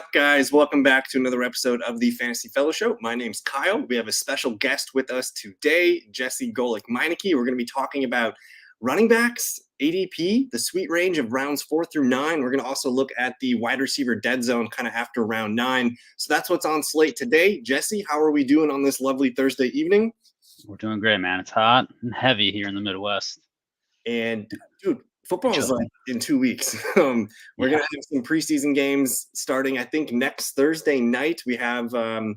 up, guys? Welcome back to another episode of the Fantasy Fellow Show. My name's Kyle. We have a special guest with us today, Jesse Golik Meineke. We're going to be talking about running backs, ADP, the sweet range of rounds 4 through 9. We're going to also look at the wide receiver dead zone kind of after round 9. So that's what's on slate today. Jesse, how are we doing on this lovely Thursday evening? We're doing great, man. It's hot and heavy here in the Midwest. And, dude, football is like in 2 weeks. We're going to have some preseason games starting, I think, next Thursday night. We have 2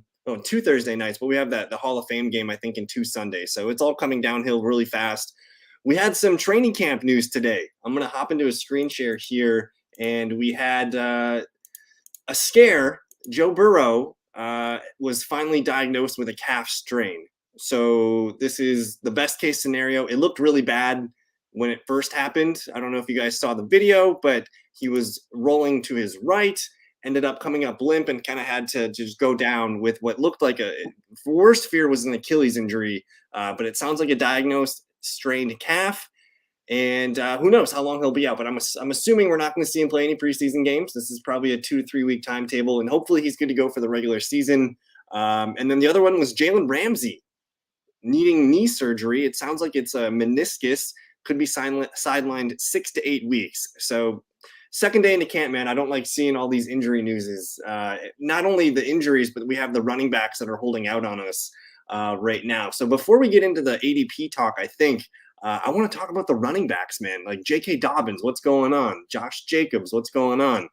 Thursday nights, but we have the Hall of Fame game, I think, in 2 Sundays. So it's all coming downhill really fast. We had some training camp news today. I'm going to hop into a screen share here, and we had a scare. Joe Burrow was finally diagnosed with a calf strain. So this is the best case scenario. It looked really bad when it first happened. I don't know if you guys saw the video, but he was rolling to his right, ended up coming up limp and kind of had to just go down with what looked like a worst fear was an Achilles injury. But it sounds like a diagnosed strained calf. And who knows how long he'll be out. But I'm assuming we're not going to see him play any preseason games. This is probably a 2 to 3 week timetable. And hopefully he's good to go for the regular season. And then the other one was Jalen Ramsey needing knee surgery. It sounds like it's a meniscus. Could be sidelined 6 to 8 weeks. So second day into camp, man, I don't like seeing all these injury newses. Not only the injuries, but we have the running backs that are holding out on us right now. So before we get into the ADP talk, I think I want to talk about the running backs, man. Like J.K. Dobbins, what's going on? Josh Jacobs, what's going on?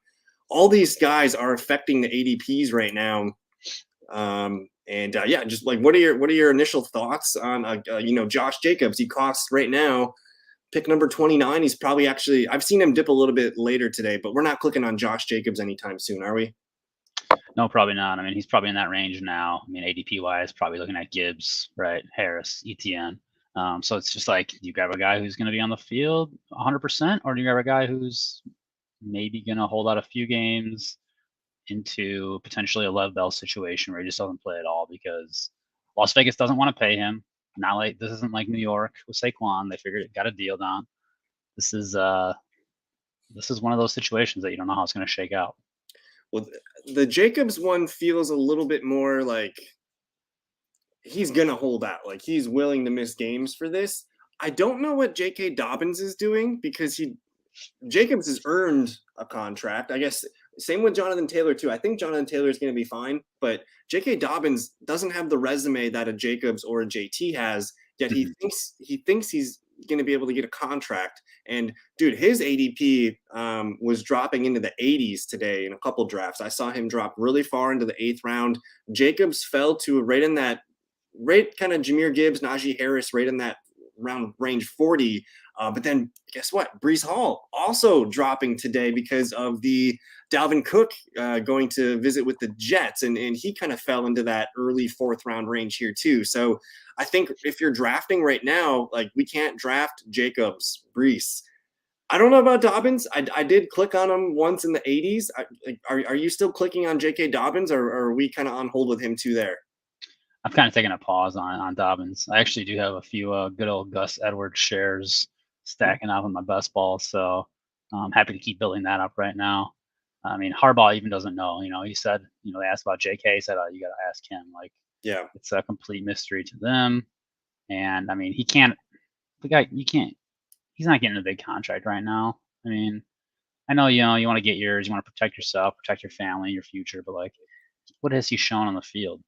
All these guys are affecting the ADPs right now. Just like what are your initial thoughts on Josh Jacobs? He costs right now pick number 29. He's probably I've seen him dip a little bit later today, but we're not clicking on Josh Jacobs anytime soon, are we? No, probably not. I mean, he's probably in that range now. I mean, ADP wise, probably looking at Gibbs, right? Harris, ETN. So it's just like, do you grab a guy who's going to be on the field 100%, or do you grab a guy who's maybe going to hold out a few games into potentially a Lev Bell situation where he just doesn't play at all because Las Vegas doesn't want to pay him? Not like this isn't like New York with Saquon. They figured it got a deal done. This is one of those situations that you don't know how it's going to shake out. Well, the Jacobs one feels a little bit more like he's going to hold out. Like he's willing to miss games for this. I don't know what J.K. Dobbins is doing because Jacobs has earned a contract. I guess same with Jonathan Taylor too. I think Jonathan Taylor is going to be fine, but J.K. Dobbins doesn't have the resume that a Jacobs or a JT has, yet he thinks he's going to be able to get a contract. And dude, his ADP was dropping into the 80s today in a couple drafts. I saw him drop really far into the 8th round. Jacobs fell to right in that kind of Jahmyr Gibbs, Najee Harris, right in that round range 40. But then guess what? Breece Hall also dropping today because of the Dalvin Cook going to visit with the Jets. And he kind of fell into that early 4th round range here too. So I think if you're drafting right now, like we can't draft Jacobs, Breece. I don't know about Dobbins. I did click on him once in the 80s. Are you still clicking on J.K. Dobbins or are we kind of on hold with him too there? I've kind of taken a pause on Dobbins. I actually do have a few good old Gus Edwards shares stacking up on my best ball, so I'm happy to keep building that up right now. I mean, Harbaugh even doesn't know. He said, they asked about JK. He said, "Oh, you got to ask him." Like, yeah, it's a complete mystery to them. And I mean, he can't. The guy, you can't. He's not getting a big contract right now. I mean, I know you want to get yours. You want to protect yourself, protect your family, your future. But like, what has he shown on the field?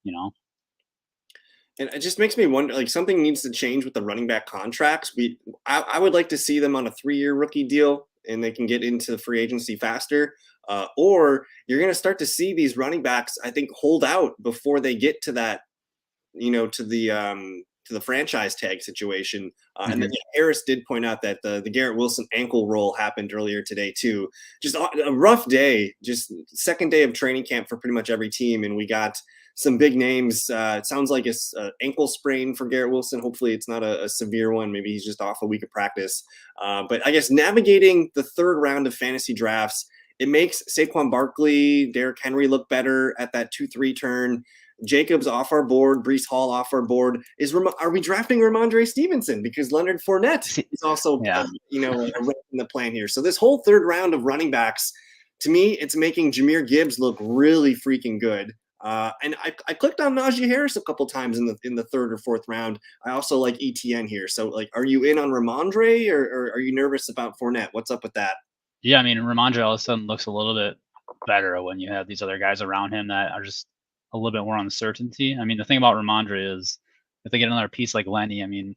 And it just makes me wonder, like something needs to change with the running back contracts. I would like to see them on a 3-year rookie deal and they can get into free agency faster. Or you're going to start to see these running backs, I think, hold out before they get to that, to the franchise tag situation. And then Harris did point out that the Garrett Wilson ankle roll happened earlier today too. Just a rough day, just second day of training camp for pretty much every team. And we got some big names. It sounds like it's an ankle sprain for Garrett Wilson. Hopefully it's not a severe one. Maybe he's just off a week of practice. But I guess navigating the 3rd round of fantasy drafts, it makes Saquon Barkley, Derrick Henry look better at that 2-3 turn. Jacobs off our board, Breece Hall off our board. Are we drafting Ramondre Stevenson because Leonard Fournette is also in the plan here? So this whole 3rd round of running backs to me, it's making Jahmyr Gibbs look really freaking good. And I clicked on Najee Harris a couple times in the third or fourth round. I also like ETN here. So like, are you in on Ramondre or are you nervous about Fournette? What's up with that? Yeah, I mean, Ramondre all of a sudden looks a little bit better when you have these other guys around him that are just a little bit more uncertainty. I mean, the thing about Ramondre is if they get another piece like Lenny, I mean,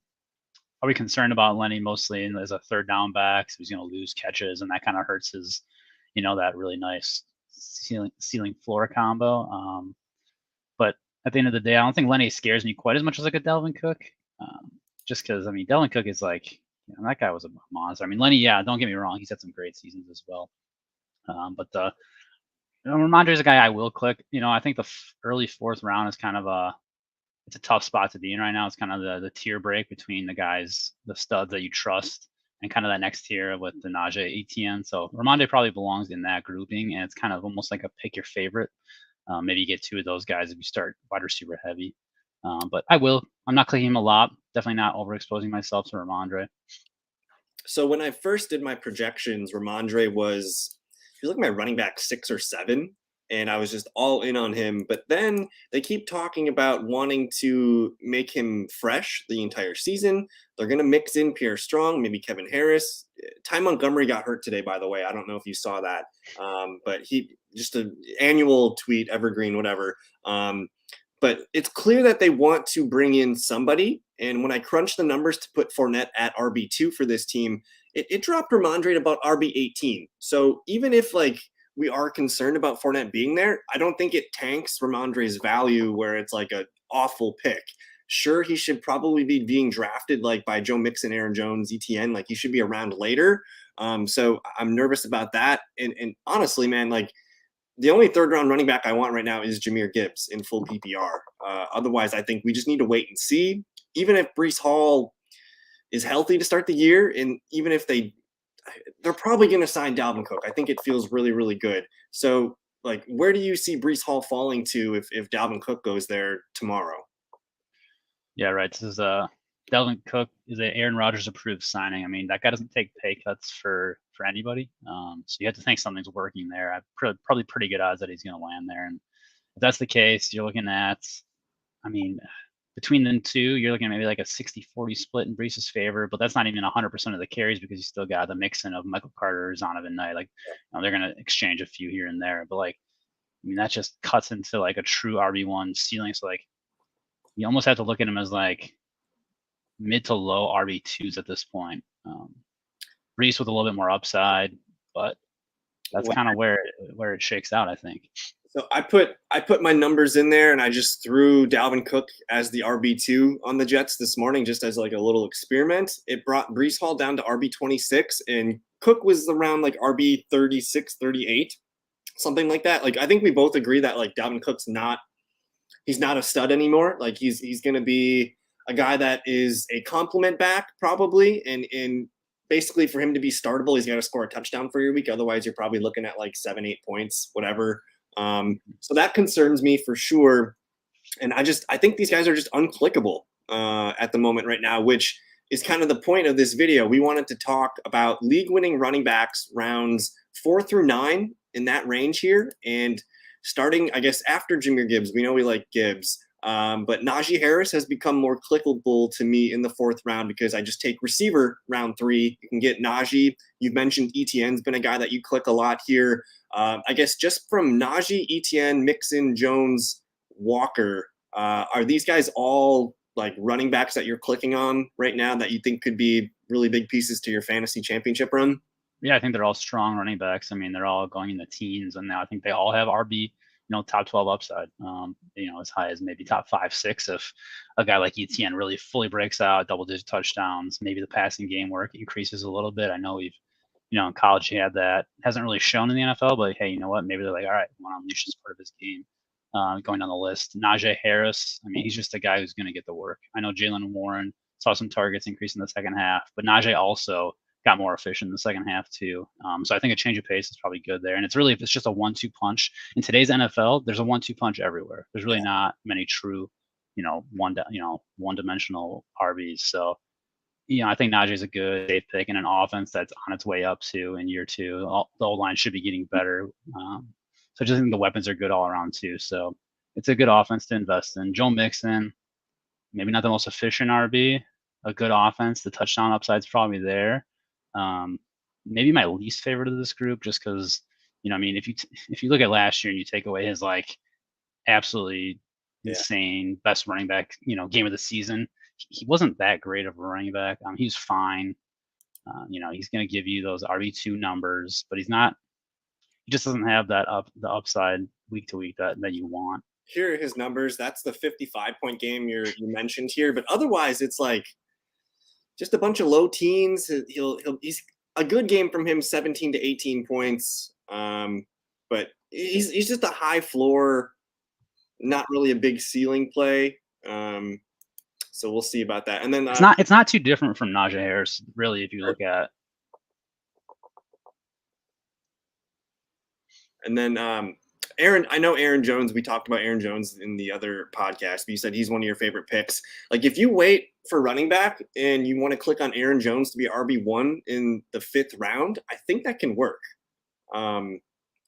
are we concerned about Lenny mostly as a third down back? So he's going to lose catches, and that kind of hurts his, that really nice ceiling floor combo. But at the end of the day, I don't think Lenny scares me quite as much as like a Delvin Cook, um, just because I mean Delvin Cook is like that guy was a monster. I mean Lenny, yeah, don't get me wrong, he's had some great seasons as well. But Ramondre is a guy I will click. I think the early fourth round is kind of it's a tough spot to be in right now. It's kind of the tier break between the studs that you trust, and kind of that next tier with the Najee ETN. So Ramondre probably belongs in that grouping, and it's kind of almost like a pick your favorite. Maybe you get two of those guys if you start wide receiver heavy. But I'm not clicking him a lot. Definitely not overexposing myself to Ramondre. So when I first did my projections, Ramondre was, if you look at my running back 6 or 7, and I was just all in on him. But then they keep talking about wanting to make him fresh the entire season. They're going to mix in Pierre Strong, maybe Kevin Harris. Ty Montgomery got hurt today, by the way. I don't know if you saw that, but he just an annual tweet, evergreen, whatever. But it's clear that they want to bring in somebody. And when I crunched the numbers to put Fournette at RB2 for this team, it dropped Ramondre to about RB18. So even if like we are concerned about Fournette being there, I don't think it tanks Ramondre's value where it's like an awful pick. Sure, he should probably be being drafted like by Joe Mixon, Aaron Jones, ETN. Like he should be around later. So I'm nervous about that. And honestly, man, like the only third round running back I want right now is Jahmyr Gibbs in full PPR. Otherwise, I think we just need to wait and see. Even if Breece Hall is healthy to start the year, and even if they're probably going to sign Dalvin Cook. I think it feels really, really good. So, like, where do you see Breece Hall falling to if Dalvin Cook goes there tomorrow? Yeah, right. This is Delvin Cook is an Aaron Rodgers approved signing. I mean, that guy doesn't take pay cuts for anybody. So you have to think something's working there. I've probably pretty good odds that he's going to land there. And if that's the case, you're looking at, I mean, between them two, you're looking at maybe like a 60-40 split in Breece's favor, but that's not even 100% of the carries because you still got the mixing of Michael Carter, Zonovan Knight. Like, they're going to exchange a few here and there, but like, I mean, that just cuts into like a true RB1 ceiling. So like, you almost have to look at him as like mid to low RB2s at this point. Breece with a little bit more upside, but that's kind of where it shakes out, I think. So I put my numbers in there, and I just threw Dalvin Cook as the RB2 on the Jets this morning, just as like a little experiment. It brought Breece Hall down to RB26, and Cook was around like RB36, 38, something like that. Like I think we both agree that like Dalvin Cook's he's not a stud anymore. Like he's going to be a guy that is a complement back probably, and basically for him to be startable, he's got to score a touchdown for your week. Otherwise, you're probably looking at like 7-8 points, whatever. So that concerns me for sure. And I think these guys are just unclickable at the moment right now, which is kind of the point of this video. We wanted to talk about league-winning running backs rounds 4 through 9 in that range here, and starting, I guess, after Jahmyr Gibbs. We know we like Gibbs. But Najee Harris has become more clickable to me in the 4th round because I just take receiver round 3. You can get Najee. You've mentioned ETN's been a guy that you click a lot here. I guess just from Najee, ETN, Mixon, Jones, Walker, are these guys all like running backs that you're clicking on right now that you think could be really big pieces to your fantasy championship run? Yeah, I think they're all strong running backs. I mean, they're all going in the teens, and now I think they all have RB, top 12 upside. As high as maybe top 5-6 if a guy like ETN really fully breaks out, double-digit touchdowns. Maybe the passing game work increases a little bit. I know in college he had that. Hasn't really shown in the NFL, but hey, you know what? Maybe they're like, all right, we want to unleash this part of his game. Going down the list, Najee Harris. I mean, he's just a guy who's going to get the work. I know Jalen Warren saw some targets increase in the second half, but Najee also got more efficient in the second half too. So I think a change of pace is probably good there. And if it's just a 1-2 punch in today's NFL, there's a 1-2 punch everywhere. There's really not many true, one-dimensional RBs. So I think Najee's a good safe pick in an offense that's on its way up to in year two. The old line should be getting better. So I just think the weapons are good all around too. So it's a good offense to invest in. Joe Mixon, maybe not the most efficient RB, a good offense. The touchdown upside's probably there. Um, Maybe my least favorite of this group, just because I mean, if you look at last year and you take away his like absolutely Yeah. insane best running back, game of the season, he wasn't that great of a running back. He's fine. He's going to give you those RB2 numbers, but he's not. He just doesn't have the upside week to week that you want. Here are his numbers. That's the 55-point game you mentioned here, but otherwise it's like just a bunch of low teens. He's a good game from him, 17 to 18 points. But he's just a high floor, not really a big ceiling play. So we'll see about that. And then It's not too different from Najee Harris, really, if you look at. And then Aaron, I know Aaron Jones. We talked about Aaron Jones in the other podcast, but you said he's one of your favorite picks. Like if you wait for running back and you want to click on Aaron Jones to be RB1 in the 5th round, I think that can work.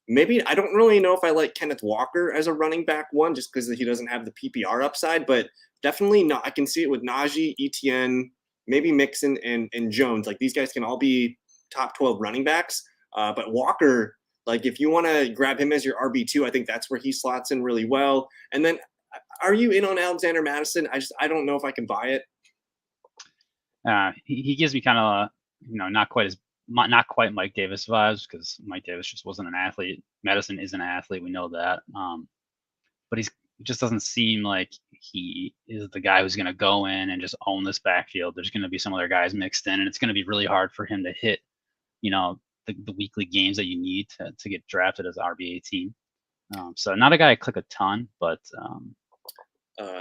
Maybe I don't really know if I like Kenneth Walker as a running back one, just because he doesn't have the PPR upside, but definitely not. I can see it with Najee, Etienne, maybe Mixon and Jones. Like these guys can all be top 12 running backs. But Walker, like if you want to grab him as your RB2, I think that's where he slots in really well. And then are you in on Alexander Madison? I don't know if I can buy it. He gives me kind of not quite Mike Davis vibes, because Mike Davis just wasn't an athlete. Madison is an athlete, we know that. But he just doesn't seem like he is the guy who's going to go in and just own this backfield. There's going to be some other guys mixed in, and it's going to be really hard for him to hit, the weekly games that you need to get drafted as RB18. So not a guy I click a ton, but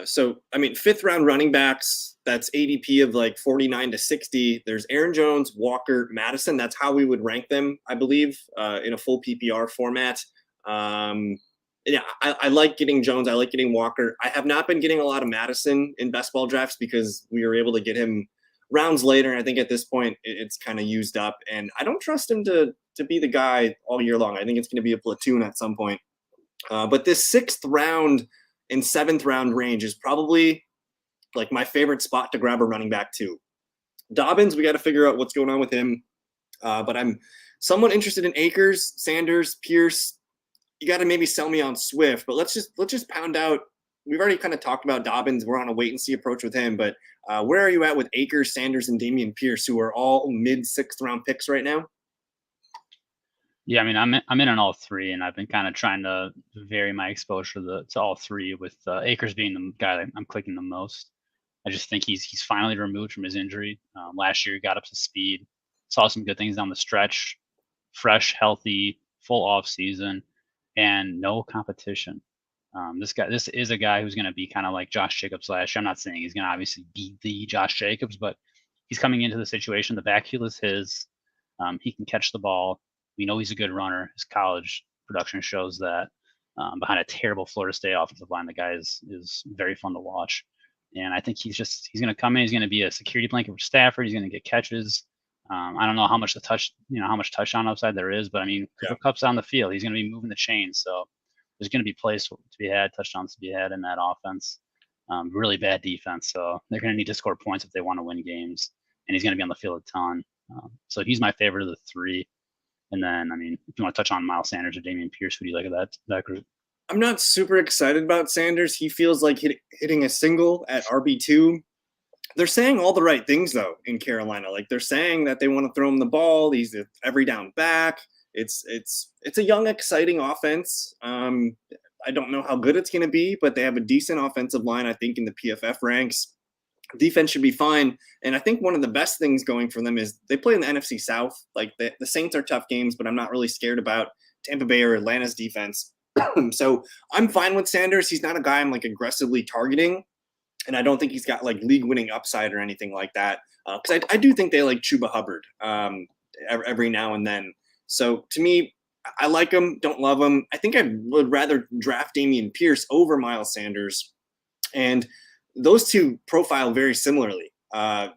so I mean, 5th round running backs, that's ADP of like 49 to 60. There's Aaron Jones, Walker, Madison. That's how we would rank them, I believe, in a full PPR format. Yeah, I like getting Jones. I like getting Walker. I have not been getting a lot of Madison in best ball drafts because we were able to get him rounds later. And I think at this point it's kind of used up, and I don't trust him to be the guy all year long. I think it's going to be a platoon at some point. But this 6th round and 7th round range is probably like my favorite spot to grab a running back too. Dobbins, we got to figure out what's going on with him. But I'm somewhat interested in Akers, Sanders, Pierce. You got to maybe sell me on Swift, but let's just pound out. We've already kind of talked about Dobbins. We're on a wait and see approach with him, but where are you at with Akers, Sanders, and Dameon Pierce, who are all mid 6th round picks right now? Yeah, I mean, I'm in on all three, and I've been kind of trying to vary my exposure to all three, with Akers being the guy that I'm clicking the most. I just think he's finally removed from his injury. Last year, he got up to speed, saw some good things down the stretch, fresh, healthy, full off season, and no competition. This is a guy who's going to be kind of like Josh Jacobs last year. I'm not saying he's going to obviously be the Josh Jacobs, but he's coming into the situation. The backfield is his. He can catch the ball. We know he's a good runner. His college production shows that. Behind a terrible Florida State offensive line, the guy is very fun to watch. And I think he's going to come in. He's going to be a security blanket for Stafford. He's going to get catches. I don't know how much touchdown upside there is, but I mean, Cooper Kupp's on the field. He's going to be moving the chains. So there's going to be plays to be had, touchdowns to be had in that offense. Really bad defense. So they're going to need to score points if they want to win games. And he's going to be on the field a ton. So he's my favorite of the three. And then, I mean, if you want to touch on Miles Sanders or Dameon Pierce, who do you like of that group? I'm not super excited about Sanders. He feels like hitting a single at RB2. They're saying all the right things, though, in Carolina. Like, they're saying that they want to throw him the ball. He's an every down back. It's a young, exciting offense. I don't know how good it's going to be, but they have a decent offensive line, I think, in the PFF ranks. Defense should be fine. And I think one of the best things going for them is they play in the NFC South. Like the Saints are tough games, but I'm not really scared about Tampa Bay or Atlanta's defense. So I'm fine with Sanders. He's not a guy I'm like aggressively targeting. And I don't think he's got like league winning upside or anything like that. Because I do think they like Chuba Hubbard every now and then. So to me, I like him, don't love him. I think I would rather draft Dameon Pierce over Miles Sanders. And those two profile very similarly.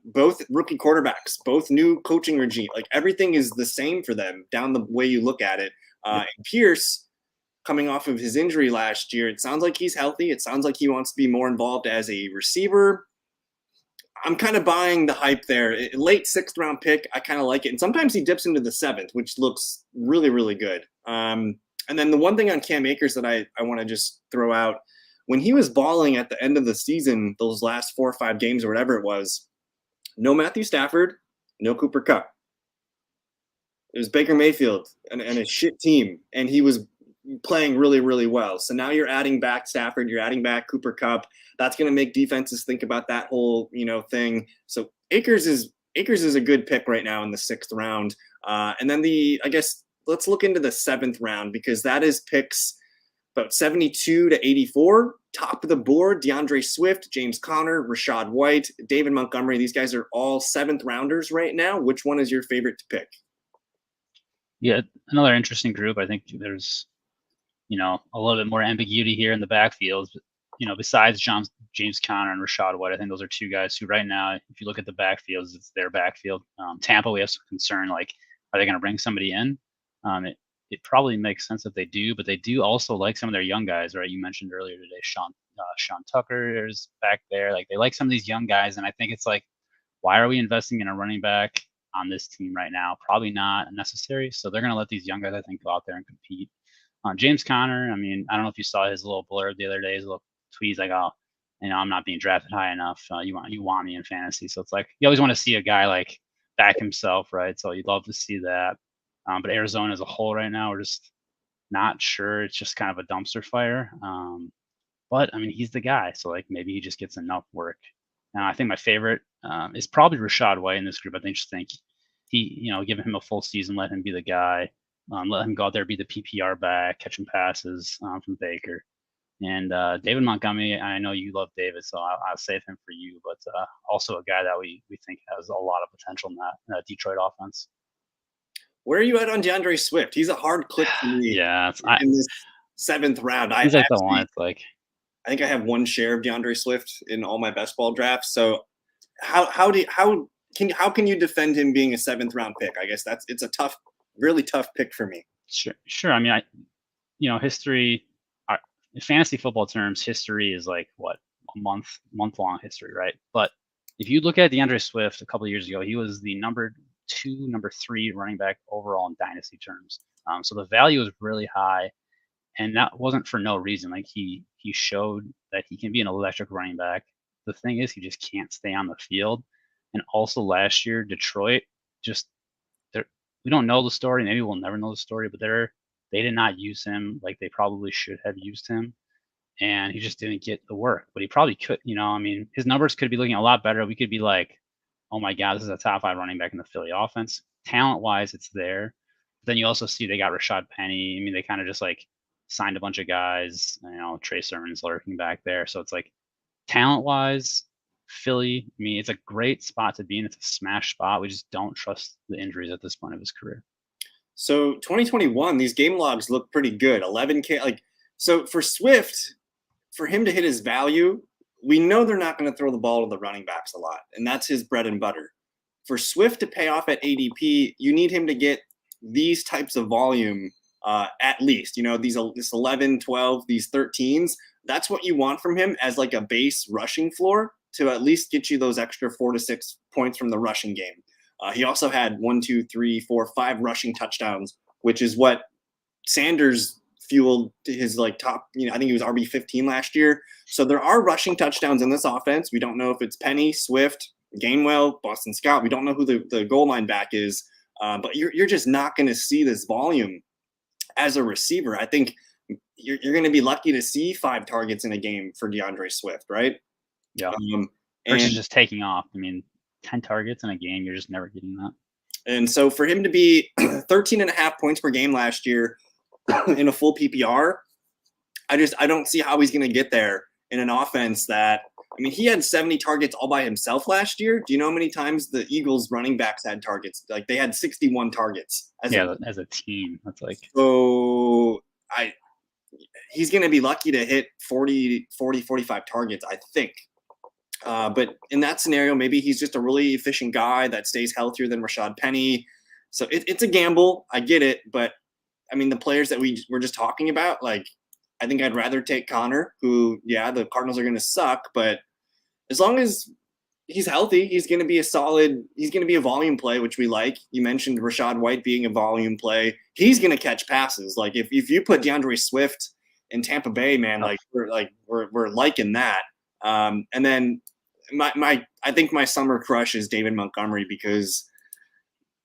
both rookie quarterbacks, both new coaching regime. Like everything is the same for them down the way you look at it. Yep. And Pierce, coming off of his injury last year, it sounds like he's healthy. It sounds like he wants to be more involved as a receiver. I'm kind of buying the hype there. Late 6th-round pick, I kind of like it. And sometimes he dips into the 7th, which looks really, really good. And then the one thing on Cam Akers that I want to just throw out, when he was balling at the end of the season, those last 4 or 5 games or whatever it was, no Matthew Stafford, no Cooper Kupp. It was Baker Mayfield and a shit team, and he was playing really, really well. So now you're adding back Stafford, you're adding back Cooper Kupp. That's going to make defenses think about that whole, thing. So Akers is a good pick right now in the 6th round. And then let's look into the 7th round, because that is picks about 72 to 84. Top of the board, DeAndre Swift, James Conner, Rachaad White, David Montgomery. These guys are all 7th rounders right now. Which one is your favorite to pick? Yeah, another interesting group. I think there's, a little bit more ambiguity here in the backfield. Besides James Conner and Rachaad White, I think those are 2 guys who right now, if you look at the backfields, it's their backfield. Tampa, we have some concern, like, are they going to bring somebody in? It probably makes sense that they do, but they do also like some of their young guys, right? You mentioned earlier today, Sean Tucker is back there. Like, they like some of these young guys, and I think it's like, why are we investing in a running back on this team right now? Probably not necessary. So they're going to let these young guys, I think, go out there and compete. James Conner, I mean, I don't know if you saw his little blurb the other day, his little tweet. He's like, oh, I'm not being drafted high enough. You want me in fantasy. So it's like, you always want to see a guy like back himself, right? So you'd love to see that. But Arizona as a whole right now, we're just not sure. It's just kind of a dumpster fire. But I mean, he's the guy. So like, maybe he just gets enough work. Now, I think my favorite is probably Rachaad White in this group. I just think he, giving him a full season, let him be the guy. Let him go out there, be the PPR back, catching passes from Baker. And David Montgomery, I know you love David, so I'll save him for you. But also a guy that we think has a lot of potential in that Detroit offense. Where are you at on DeAndre Swift? He's a hard click for me. Yeah, in this 7th round. He's like the one. It's like, I think I have 1 share of DeAndre Swift in all my best ball drafts. So how can you defend him being a 7th round pick? I guess it's a really tough pick for me. Sure. I mean, history, in fantasy football terms, history is like what, a month long history, right? But if you look at DeAndre Swift a couple of years ago, he was the number 3 running back overall in dynasty terms. So the value is really high, and that wasn't for no reason. Like he showed that he can be an electric running back. The thing is, he just can't stay on the field. And also last year, Detroit we don't know the story. Maybe we'll never know the story, but they did not use him like they probably should have used him, and he just didn't get the work. But he probably could. I mean, his numbers could be looking a lot better. We could be like, oh my God, this is a top 5 running back in the Philly offense. Talent-wise, it's there. But then you also see they got Rashad Penny. I mean, they kind of just like signed a bunch of guys. Trey Sermon's lurking back there. So it's like, talent-wise, Philly, I mean, it's a great spot to be in. It's a smash spot. We just don't trust the injuries at this point of his career. So 2021, these game logs look pretty good. 11K. So for Swift, for him to hit his value, we know they're not going to throw the ball to the running backs a lot, and that's his bread and butter. For Swift to pay off at ADP, you need him to get these types of volume at least. This 11, 12, these 13s. That's what you want from him as like a base rushing floor to at least get you those extra 4 to 6 points from the rushing game. He also had 1, 2, 3, 4, 5 rushing touchdowns, which is what Sanders fueled his top. I think he was RB 15 last year. So there are rushing touchdowns in this offense. We don't know if it's Penny, Swift, Gainwell, Boston Scott. We don't know who the goal line back is, but you're just not going to see this volume as a receiver. I think you're going to be lucky to see 5 targets in a game for DeAndre Swift, right? Yeah. Versus just taking off. I mean, 10 targets in a game, you're just never getting that. And so for him to be 13.5 points per game last year in a full PPR, I don't see how he's going to get there in an offense that, I mean, he had 70 targets all by himself last year. Do you know how many times the Eagles running backs had targets? Like, they had 61 targets. As a team. That's like. So he's going to be lucky to hit 40, 45 targets, I think. But in that scenario, maybe he's just a really efficient guy that stays healthier than Rashad Penny. So it's a gamble. I get it. But I mean, the players that we were just talking about, like, I think I'd rather take Connor, who, yeah, the Cardinals are going to suck, but as long as he's healthy, he's going to be he's going to be a volume play, which we like. You mentioned Rashad White being a volume play. He's going to catch passes. Like, if you put DeAndre Swift in Tampa Bay, man, we're liking that. And then I think my summer crush is David Montgomery, because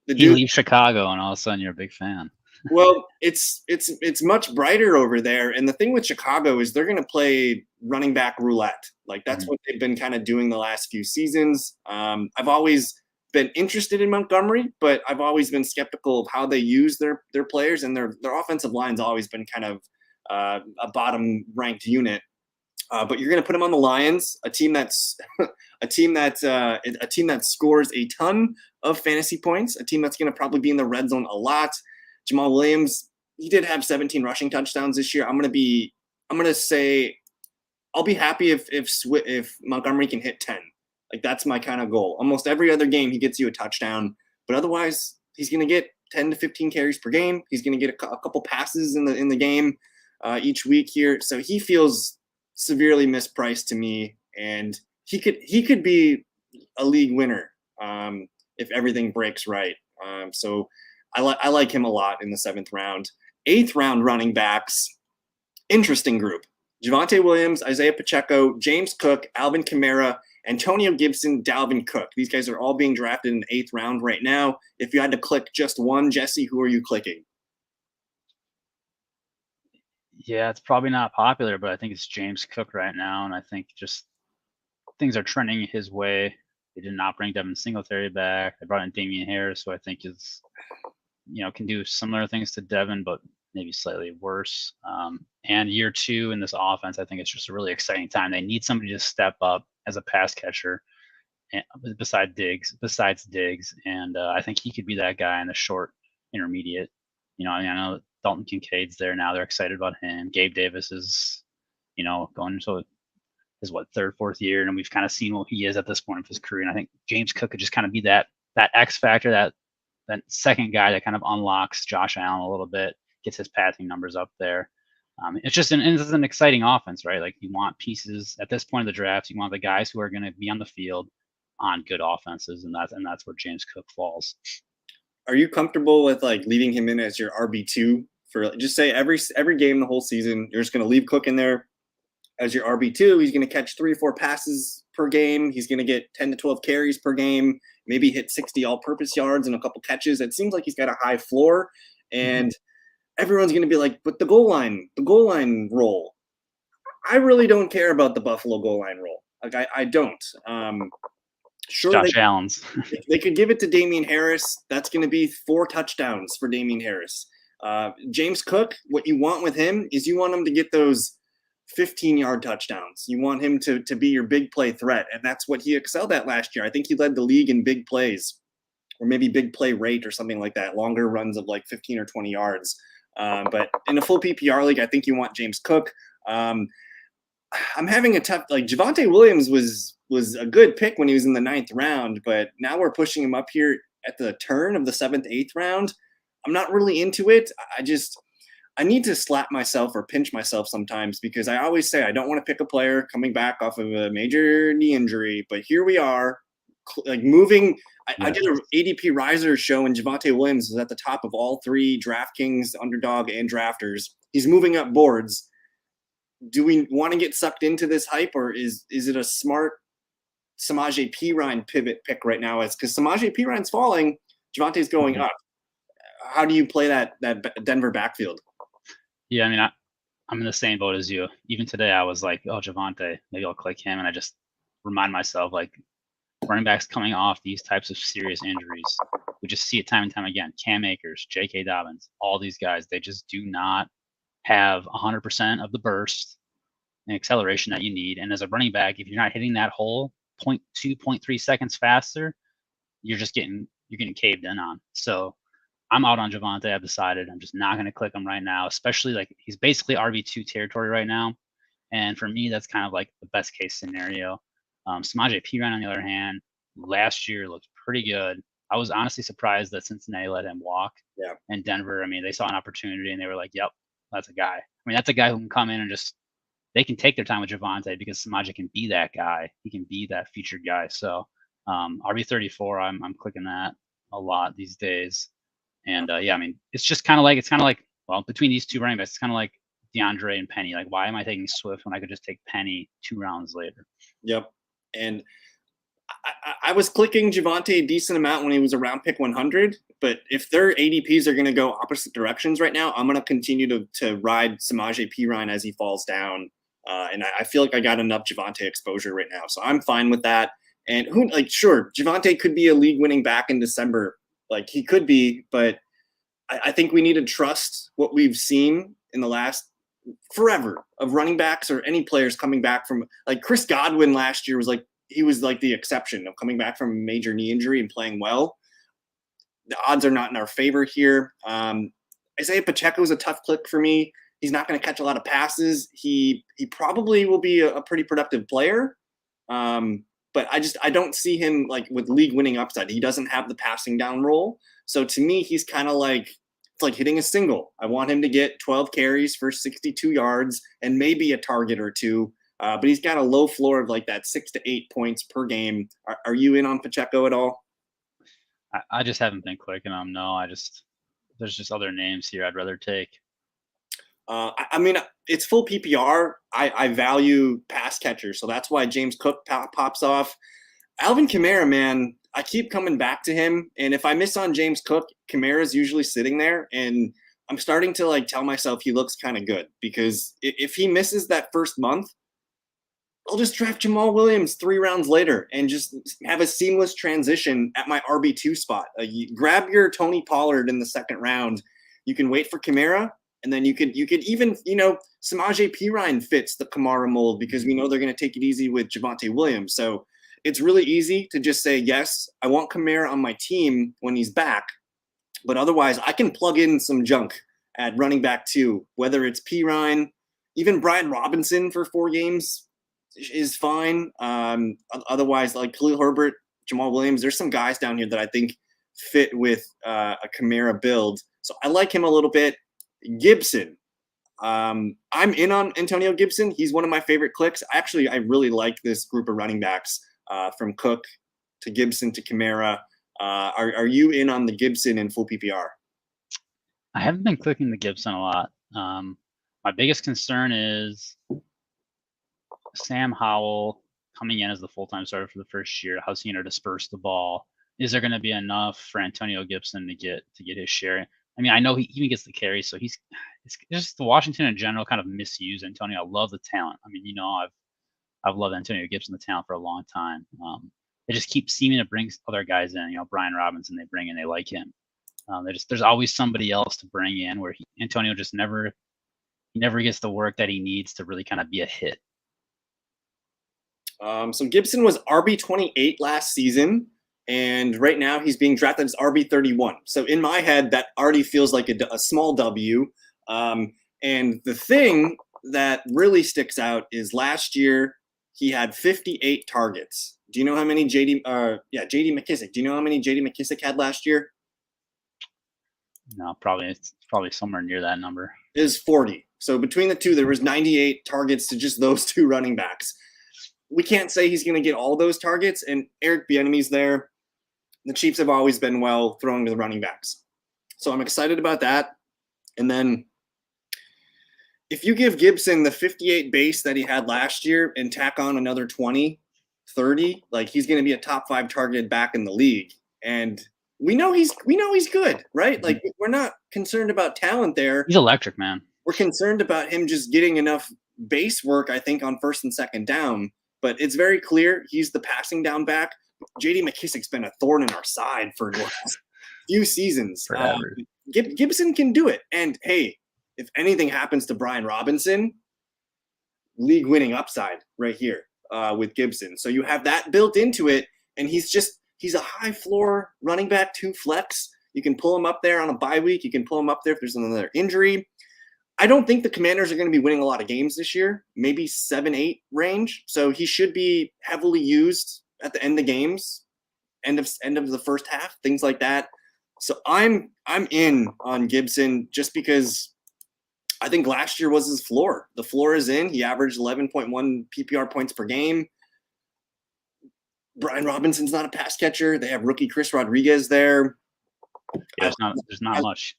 the He dude, leaves Chicago, and all of a sudden you're a big fan. well, it's much brighter over there. And the thing with Chicago is they're going to play running back roulette. Like, that's what they've been kind of doing the last few seasons. I've always been interested in Montgomery, but I've always been skeptical of how they use their players, and their offensive line's always been kind of a bottom ranked unit. But you're going to put him on the Lions, a team that's a team that scores a ton of fantasy points, a team that's going to probably be in the red zone a lot. Jamal Williams, he did have 17 rushing touchdowns this year. I'm going to say I'll be happy if Montgomery can hit 10. Like, that's my kind of goal. Almost every other game he gets you a touchdown, but otherwise he's going to get 10 to 15 carries per game. He's going to get a couple passes in the game each week here. So he feels severely mispriced to me, and he could be a league winner if everything breaks right. So I like him a lot in the 7th round. 8th round running backs, interesting group. Javonte Williams, Isaiah Pacheco, James Cook, Alvin Kamara, Antonio Gibson, Dalvin Cook. These guys are all being drafted in the 8th round right now. If you had to click just one, Jesse, who are you clicking? Yeah, it's probably not popular, but I think it's James Cook right now, and I think just things are trending his way. They did not bring Devin Singletary back. They brought in Damian Harris, who I think is, can do similar things to Devin, but maybe slightly worse. And year 2 in this offense, I think it's just a really exciting time. They need somebody to step up as a pass catcher, besides Diggs, and I think he could be that guy in the short intermediate. I know Dalton Kincaid's there now. They're excited about him. Gabe Davis is, going into his third, 4th year, and we've kind of seen what he is at this point of his career. And I think James Cook could just kind of be that X factor, that second guy that kind of unlocks Josh Allen a little bit, gets his passing numbers up there. It's an exciting offense, right? Like, you want pieces at this point of the draft. You want the guys who are going to be on the field on good offenses, and that's where James Cook falls. Are you comfortable with leaving him in as your RB2 for, just say, every game the whole season? You're just going to leave Cook in there as your RB2. He's going to catch 3 or 4 passes per game. He's going to get 10 to 12 carries per game, maybe hit 60 all-purpose yards and a couple catches. It seems like he's got a high floor, and everyone's going to be like, but the goal line role. I really don't care about the Buffalo goal line role. Like, I don't. Sure, Josh Allen's. They could give it to Damian Harris. That's going to be 4 touchdowns for Damian Harris. James Cook, what you want with him is you want him to get those 15-yard touchdowns. You want him to be your big play threat, and that's what he excelled at last year. I think he led the league in big plays, or maybe big play rate or something like that, longer runs of 15 or 20 yards. But in a full PPR league, I think you want James Cook. I'm having a tough, Javonte Williams was a good pick when he was in the 9th round, but now we're pushing him up here at the turn of the 7th, 8th round. I'm not really into it. I need to slap myself or pinch myself sometimes, because I always say I don't want to pick a player coming back off of a major knee injury, but here we are, moving. I did an ADP riser show, and Javonte Williams was at the top of all 3 DraftKings, Underdog, and Drafters. He's moving up boards. Do we want to get sucked into this hype, or is it a smart Samaje Perine pivot pick right now? It's because Samaje Perine's falling, Javonte's going up. How do you play that Denver backfield? Yeah, I mean, I'm in the same boat as you. Even today, I was like, oh, Javonte, maybe I'll click him, and I just remind myself, running backs coming off these types of serious injuries, we just see it time and time again. Cam Akers, J.K. Dobbins, all these guys, they just do not have 100% of the burst and acceleration that you need. And as a running back, if you're not hitting that hole 0.2, 0.3 seconds faster, you're getting caved in on. So I'm out on Javonte. I've decided I'm just not going to click him right now, especially he's basically RB2 territory right now. And for me, that's kind of the best case scenario. Samaje Perine, on the other hand, last year looked pretty good. I was honestly surprised that Cincinnati let him walk. Yeah. And Denver, I mean, they saw an opportunity and they were like, "Yep, that's a guy." I mean, that's a guy who can come in and just they can take their time with Javonte because Samaje can be that guy. He can be that featured guy. So RB34, I'm clicking that a lot these days. And yeah, I mean, it's kind of like well, between these two running backs, it's kind of like DeAndre and Penny. Like, why am I taking Swift when I could just take Penny 2 rounds later? Yep. And I was clicking Javonte a decent amount when he was around pick 100, but if their ADPs are going to go opposite directions right now, I'm going to continue to ride Samaje Perine as he falls down. And I feel like I got enough Javonte exposure right now, so I'm fine with that. And sure, Javonte could be a league-winning back in December, like he could be, but I think we need to trust what we've seen in the last forever of running backs or any players coming back from, like Chris Godwin last year was like the exception of coming back from a major knee injury and playing well. The odds are not in our favor here. Isaiah Pacheco is a tough click for me. He's not going to catch a lot of passes. He probably will be a pretty productive player. But I don't see him like with league winning upside. He doesn't have the passing down role. So to me, he's kind of like, it's like hitting a single. I want him to get 12 carries for 62 yards and maybe a target or two. But he's got a low floor of like that 6 to 8 points per game. Are you in on Pacheco at all? I just haven't been clicking them. No, there's just other names here I'd rather take. I mean, it's full PPR. I value pass catchers, so that's why James Cook pops off. Alvin Kamara, man, I keep coming back to him, and if I miss on James Cook, Kamara's usually sitting there, and I'm starting to like tell myself he looks kind of good because if he misses that first month, I'll just draft Jamal Williams 3 rounds later and just have a seamless transition at my RB2 spot. You grab your Tony Pollard in the second round. You can wait for Kamara. And then you could even, Samaje Perine fits the Kamara mold because we know they're going to take it easy with Javonte Williams. So it's really easy to just say, yes, I want Kamara on my team when he's back. But otherwise, I can plug in some junk at running back too, whether it's Perine, even Brian Robinson for 4 games is fine. Otherwise, like Khalil Herbert, Jamal Williams, there's some guys down here that I think fit with a Kamara build. So I like him a little bit. Gibson. I'm in on Antonio Gibson. He's one of my favorite clicks. I really like this group of running backs from Cook to Gibson to Kamara. Are you in on the Gibson in full PPR? I haven't been clicking the Gibson a lot. My biggest concern is Sam Howell coming in as the full-time starter for the first year. How's he going to disperse the ball? Is there going to be enough for Antonio Gibson to get his share? I mean, I know he even gets the carry, so it's just the Washington in general kind of misuse Antonio. I love the talent. I mean, I've loved Antonio Gibson, the talent, for a long time. They just keep seeming to bring other guys in. Brian Robinson they bring in, they like him. There's always somebody else to bring in where Antonio just never gets the work that he needs to really kind of be a hit. So Gibson was RB28 last season. And right now he's being drafted as RB31. So in my head, that already feels like a small W. And the thing that really sticks out is last year he had 58 targets. Do you know how many JD McKissick? Do you know how many JD McKissick had last year? No, it's probably somewhere near that number. It is 40. So between the two, there was 98 targets to just those 2 running backs. We can't say he's going to get all those targets, and Eric Bieniemy's there. The Chiefs have always been well throwing to the running backs. So I'm excited about that. And then if you give Gibson the 58 base that he had last year and tack on another 20, 30, like he's going to be a top 5 targeted back in the league. And we know he's good, right? Like we're not concerned about talent there. He's electric, man. We're concerned about him just getting enough base work, I think, on first and second down. But it's very clear he's the passing down back. J.D. McKissick's been a thorn in our side for the last few seasons. Gibson can do it. And, hey, if anything happens to Brian Robinson, league-winning upside right here with Gibson. So you have that built into it, and he's a high-floor running back 2 flex. You can pull him up there on a bye week. You can pull him up there if there's another injury. I don't think the Commanders are going to be winning a lot of games this year, maybe 7-8 range. So he should be heavily used at the end of games, end of the first half, things like that. So I'm in on Gibson just because I think last year was his floor. The floor is in. He averaged 11.1 PPR points per game. Brian Robinson's not a pass catcher. They have rookie Chris Rodriguez there. Yeah, there's not much.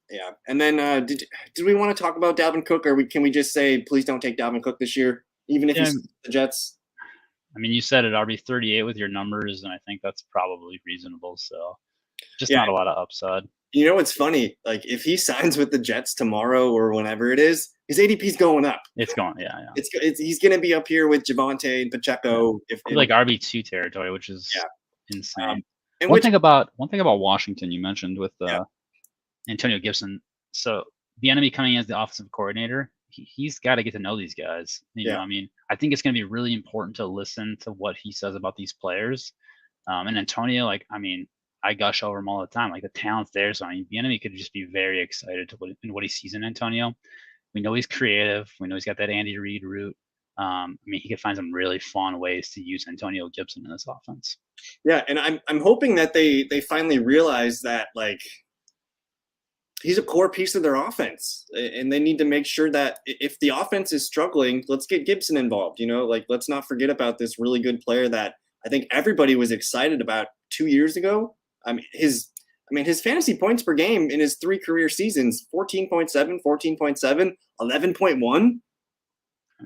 Yeah, and then did we want to talk about Dalvin Cook, or can we just say please don't take Dalvin Cook this year, even if he's the Jets? I mean, you said it RB38 with your numbers, and I think that's probably reasonable. So, just not a lot of upside. You know what's funny? Like if he signs with the Jets tomorrow or whenever it is, his ADP's going up. It's going, yeah. He's going to be up here with Javonte and Pacheco. If like RB2 territory, which is insane. And one thing about Washington you mentioned with Antonio Gibson. So the enemy coming in as the offensive coordinator, he's got to get to know these guys. You know, I mean, I think it's going to be really important to listen to what he says about these players. And Antonio, like, I mean, I gush over him all the time. Like the talent's there, so I mean, the enemy could just be very excited to what he sees in Antonio. We know he's creative. We know he's got that Andy Reid route. I mean, he could find some really fun ways to use Antonio Gibson in this offense. Yeah, and I'm hoping that they finally realize that like he's a core piece of their offense, and they need to make sure that if the offense is struggling, let's get Gibson involved. You know, like let's not forget about this really good player that I think everybody was excited about 2 years ago. I mean, his fantasy points per game in his 3 career seasons, 14.7, 14.7, 11.1.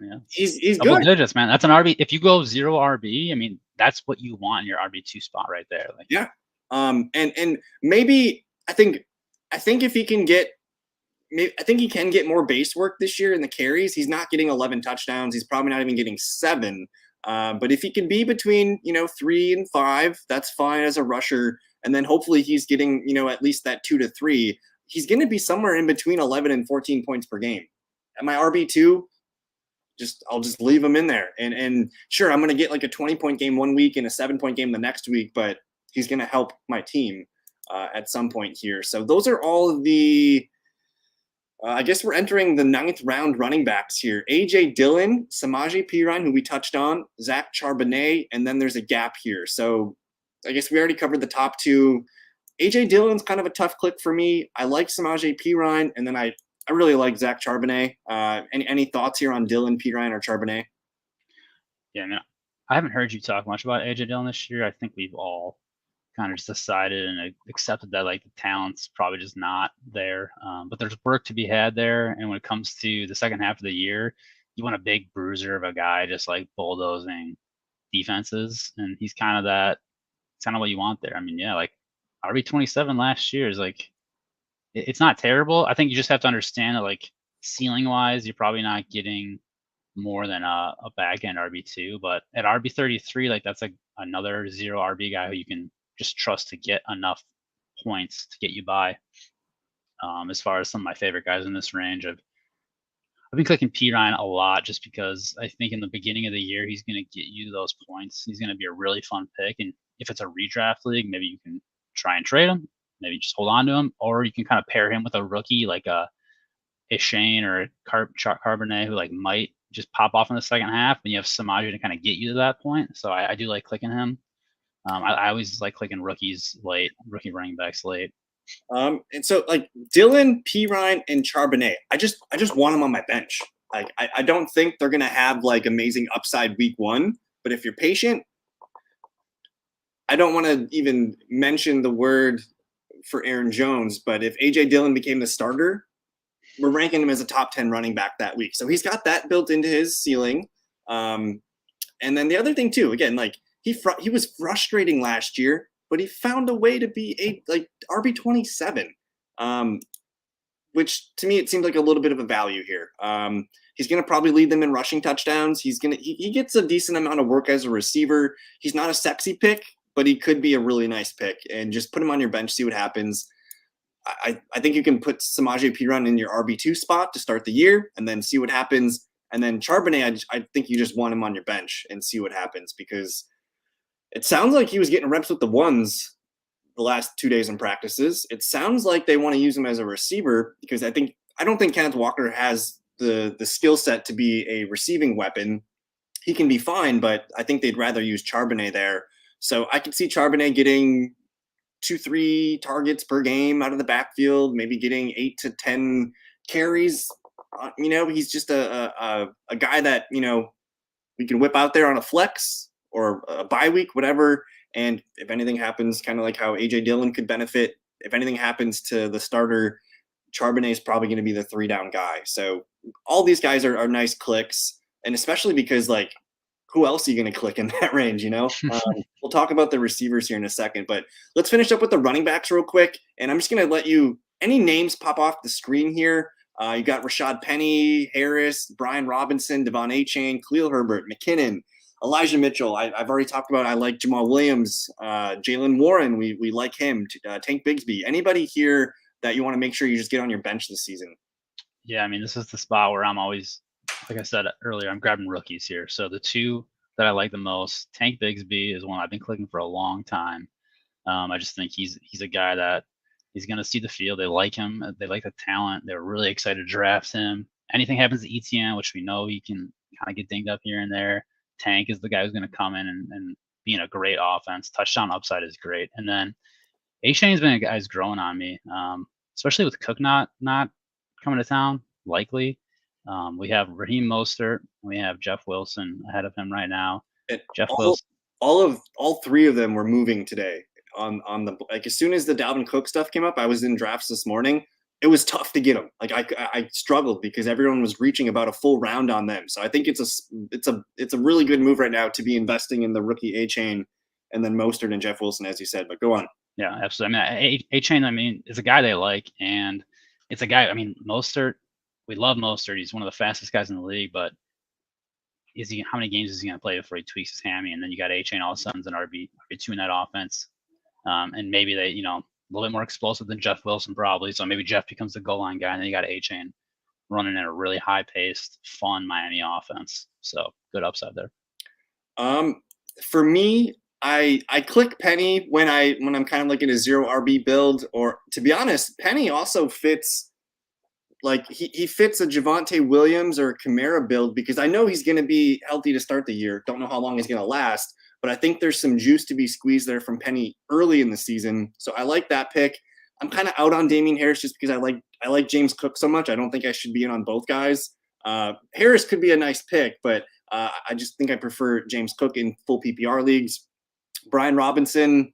Yeah. He's double good. Digits, man. That's an RB. If you go 0 RB, I mean, that's what you want in your RB2 spot right there. Like, yeah. And maybe I think if he can get, I think he can get more base work this year in the carries. He's not getting 11 touchdowns. He's probably not even getting 7. But if he can be between 3 and 5, that's fine as a rusher. And then hopefully he's getting at least that 2 to 3. He's going to be somewhere in between 11 and 14 points per game. At my RB2, I'll just leave him in there. And sure, I'm going to get like a 20-point game one week and a 7-point game the next week, but he's going to help my team at some point here. So those are all of the I guess we're entering the 9th round running backs here. A.J. Dillon, Samaje Perine, who we touched on, Zach Charbonnet, and then there's a gap here. So I guess we already covered the top 2. A.J. Dillon's kind of a tough click for me. I like Samaje Perine, and then I really like Zach Charbonnet. Any thoughts here on Dillon, Perine, or Charbonnet? Yeah, I mean, I haven't heard you talk much about A.J. Dillon this year. I think we've all kind of just decided and accepted that like the talent's probably just not there. But there's work to be had there. And when it comes to the second half of the year, you want a big bruiser of a guy just like bulldozing defenses. And he's kind of that. It's kind of what you want there. I mean, yeah, like RB27 last year is like, it's not terrible. I think you just have to understand that like ceiling wise, you're probably not getting more than a back end RB2, but at RB33, like that's like another 0 RB guy who you can just trust to get enough points to get you by. As far as some of my favorite guys in this range, I've been clicking Perine a lot just because I think in the beginning of the year he's going to get you those points. He's going to be a really fun pick, and if it's a redraft league, maybe you can try and trade him, maybe just hold on to him, or you can kind of pair him with a rookie like a Shane or a Charbonnet who like might just pop off in the second half, and you have Samaje to kind of get you to that point. So I do like clicking him. I always like clicking rookies late, rookie running backs late. And so like Dillon, Perine, and Charbonnet, I just want them on my bench. Like I don't think they're gonna have like amazing upside week 1, but if you're patient, I don't want to even mention the word for Aaron Jones, but if A.J. Dillon became the starter, we're ranking him as a top 10 running back that week. So he's got that built into his ceiling. And then the other thing too, again, like he was frustrating last year, but he found a way to be like RB27, which to me, it seems like a little bit of a value here. He's going to probably lead them in rushing touchdowns. He gets a decent amount of work as a receiver. He's not a sexy pick, but he could be a really nice pick, and just put him on your bench, see what happens. I think you can put Samaje Perine in your RB2 spot to start the year and then see what happens. And then Charbonnet, I think you just want him on your bench and see what happens, because it sounds like he was getting reps with the ones the last 2 days in practices. It sounds like they want to use him as a receiver, because I think I don't think Kenneth Walker has the skill set to be a receiving weapon. He can be fine, but I think they'd rather use Charbonnet there. So I could see Charbonnet getting 2, 3 targets per game out of the backfield, maybe getting 8 to 10 carries. He's just a guy that we can whip out there on a flex or a bye week, whatever. And if anything happens, kind of like how AJ Dillon could benefit, if anything happens to the starter, Charbonnet is probably going to be the 3 down guy. So all these guys are nice clicks, and especially because like who else are you going to click in that range? We'll talk about the receivers here in a second, but let's finish up with the running backs real quick. And I'm just going to let you any names pop off the screen here. You got Rashad Penny, Harris, Brian Robinson, Devon Achane, Khalil Herbert, McKinnon, Elijah Mitchell. I've already talked about. I like Jamal Williams, Jalen Warren. We like him. Tank Bigsby. Anybody here that you want to make sure you just get on your bench this season? Yeah, I mean, this is the spot where I'm always, like I said earlier, I'm grabbing rookies here. So the two that I like the most, Tank Bigsby is one I've been clicking for a long time. I just think he's a guy that he's going to see the field. They like him. They like the talent. They're really excited to draft him. Anything happens to ETN, which we know he can kind of get dinged up here and there. Tank is the guy who's going to come in and be in a great offense. Touchdown upside is great. And then A-Chain's been a guy who's growing on me, especially with Cook not coming to town, likely. We have Raheem Mostert. We have Jeff Wilson ahead of him right now. And Jeff Wilson. all 3 of them were moving today. On the like as soon as the Dalvin Cook stuff came up, I was in drafts this morning. It was tough to get them. Like I struggled because everyone was reaching about a full round on them. So I think it's a really good move right now to be investing in the rookie A-Chain and then Mostert and Jeff Wilson, as you said. But go on. Yeah, absolutely. I mean, A-Chain, I mean, is a guy they like, and it's a guy. I mean, Mostert. We love Mostert. He's one of the fastest guys in the league, but how many games is he going to play before he tweaks his hammy? And then you got A-Chain all of a sudden an RB2 in that offense. And maybe they, a little bit more explosive than Jeff Wilson probably. So maybe Jeff becomes the goal line guy, and then you got A-Chain running in a really high-paced, fun Miami offense. So good upside there. For me, I click Penny when I'm kind of like in a 0 RB build, or to be honest, Penny also fits. Like he fits a Javonte Williams or a Kamara build because I know he's going to be healthy to start the year. Don't know how long he's going to last, but I think there's some juice to be squeezed there from Penny early in the season. So I like that pick. I'm kind of out on Damian Harris just because I like James Cook so much. I don't think I should be in on both guys. Harris could be a nice pick, but I just think I prefer James Cook in full PPR leagues. Brian Robinson,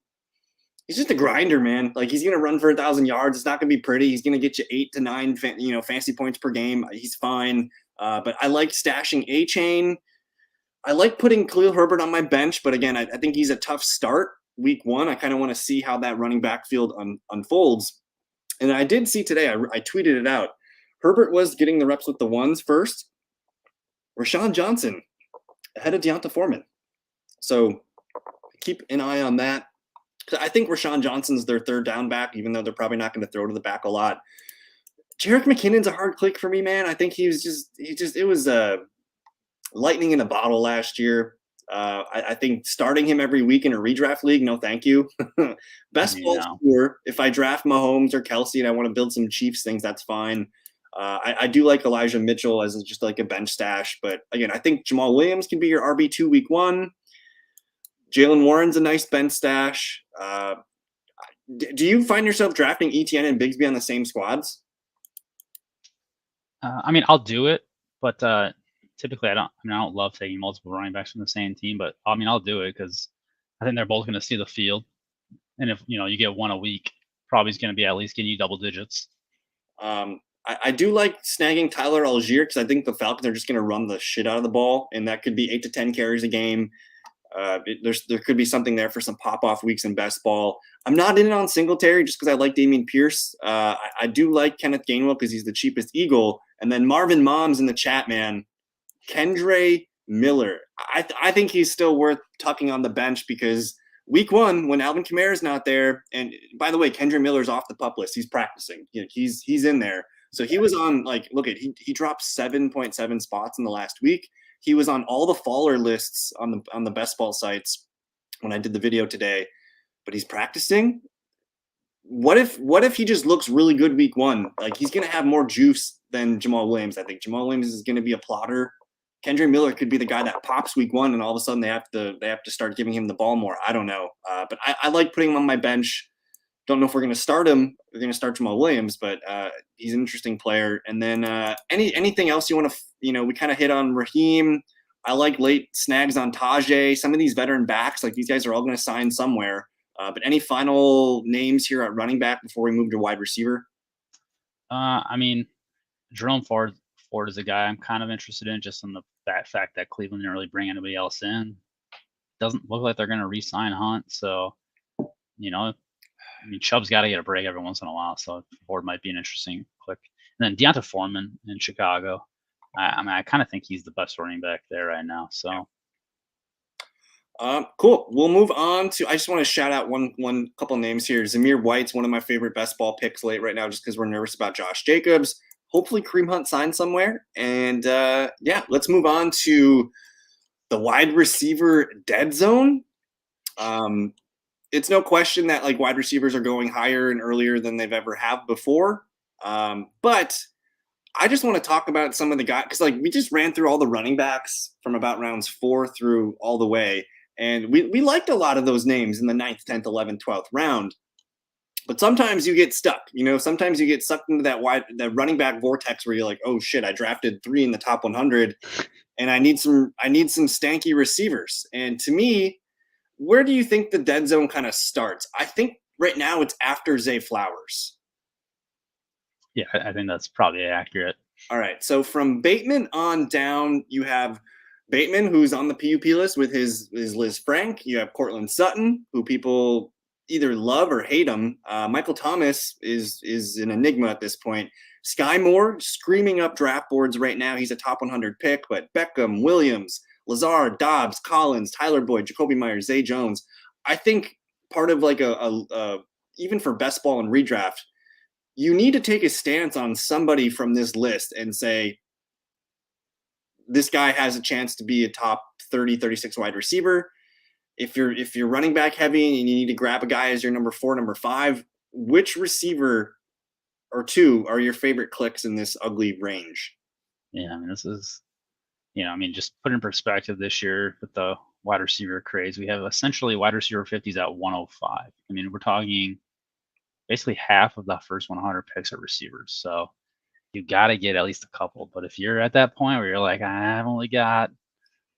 he's just a grinder, man. Like he's gonna run for 1,000 yards. It's not gonna be pretty. He's gonna get you 8 to 9, fantasy points per game. He's fine. But I like stashing A-Chain. I like putting Khalil Herbert on my bench, but again, I think he's a tough start week 1. I kind of want to see how that running back field unfolds. And I did see today. I tweeted it out. Herbert was getting the reps with the ones first. Rashawn Johnson ahead of Deonta Foreman. So keep an eye on that. I think Rashawn Johnson's their 3rd down back, even though they're probably not going to throw to the back a lot. Jerick McKinnon's a hard click for me, man. I think it was lightning in a bottle last year. I think starting him every week in a redraft league, no thank you. Best ball score, if I draft Mahomes or Kelsey and I want to build some Chiefs things, that's fine. I do like Elijah Mitchell as just like a bench stash. But again, I think Jamal Williams can be your RB2 week 1. Jalen Warren's a nice bench stash. Do you find yourself drafting ETN and Bigsby on the same squads? I mean, I'll do it, but typically I don't love taking multiple running backs from the same team. But I mean, I'll do it because I think they're both going to see the field, and if you get one a week, probably is going to be at least getting you double digits. I do like snagging Tyler Algier because I think the Falcons are just going to run the shit out of the ball, and that could be 8 to 10 carries a game. There could be something there for some pop-off weeks in best ball. I'm not in on Singletary just because I like Dameon Pierce. I do like Kenneth Gainwell because he's the cheapest Eagle. And then Marvin Mom's in the chat, man. Kendre Miller. I think he's still worth tucking on the bench because week 1, when Alvin Kamara's not there, and by the way, Kendre Miller's off the pup list. He's practicing. He's in there. So he was on he dropped 7.7 spots in the last week. He was on all the faller lists on the best ball sites when I did the video today, but he's practicing. what if he just looks really good week one? Like he's gonna have more juice than Jamal Williams. I think Jamal Williams is gonna be a plotter. Kendra Miller could be the guy that pops week one, and all of a sudden they have to start giving him the ball more. I don't know, but I like putting him on my bench. Don't know if we're going to start him. We're going to start Jamal Williams, but he's an interesting player. And then anything else you want to, we kind of hit on Raheem. I like late snags on Tajay. Some of these veteran backs, like these guys are all going to sign somewhere. But any final names here at running back before we move to wide receiver? I mean, Jerome Ford is a guy I'm kind of interested in, just on that fact that Cleveland didn't really bring anybody else in. Doesn't look like they're going to re-sign Hunt, so Chubb's got to get a break every once in a while, so Ford might be an interesting click. And then Deonta Foreman in Chicago. I kind of think he's the best running back there right now. So cool. We'll move on to. I just want to shout out one couple names here. Zamir White's one of my favorite best ball picks late right now, just because we're nervous about Josh Jacobs. Hopefully, Kareem Hunt signs somewhere. And let's move on to the wide receiver dead zone. It's no question that like wide receivers are going higher and earlier than they've ever have before. But I just want to talk about some of the guys because like we just ran through all the running backs from about rounds 4 through all the way. And we liked a lot of those names in the 9th, 10th, 11th, 12th round. But sometimes you get stuck, sometimes you get sucked into that running back vortex where you're like, oh shit, I drafted 3 in the top 100 and I need some stanky receivers. And to me, where do you think the dead zone kind of starts? I think right now it's after Zay Flowers. Yeah, I think that's probably accurate. All right. So from Bateman on down, you have Bateman, who's on the PUP list with his Liz Frank. You have Cortland Sutton, who people either love or hate him. Michael Thomas is an enigma at this point. Sky Moore screaming up draft boards right now. He's a top 100 pick, but Beckham, Williams, Lazard, Dobbs, Collins, Tyler Boyd, Jacoby Myers, Zay Jones. I think part of like a even for best ball and redraft, you need to take a stance on somebody from this list and say, this guy has a chance to be a top 30, 36 wide receiver. If you're running back heavy and you need to grab a guy as your number 4, number 5, which receiver or two are your favorite clicks in this ugly range? Yeah, I mean, this is, just put in perspective this year with the wide receiver craze, we have essentially wide receiver 50s at 105. I mean, we're talking basically half of the first 100 picks are receivers. So you got to get at least a couple. But if you're at that point where you're like, I've only got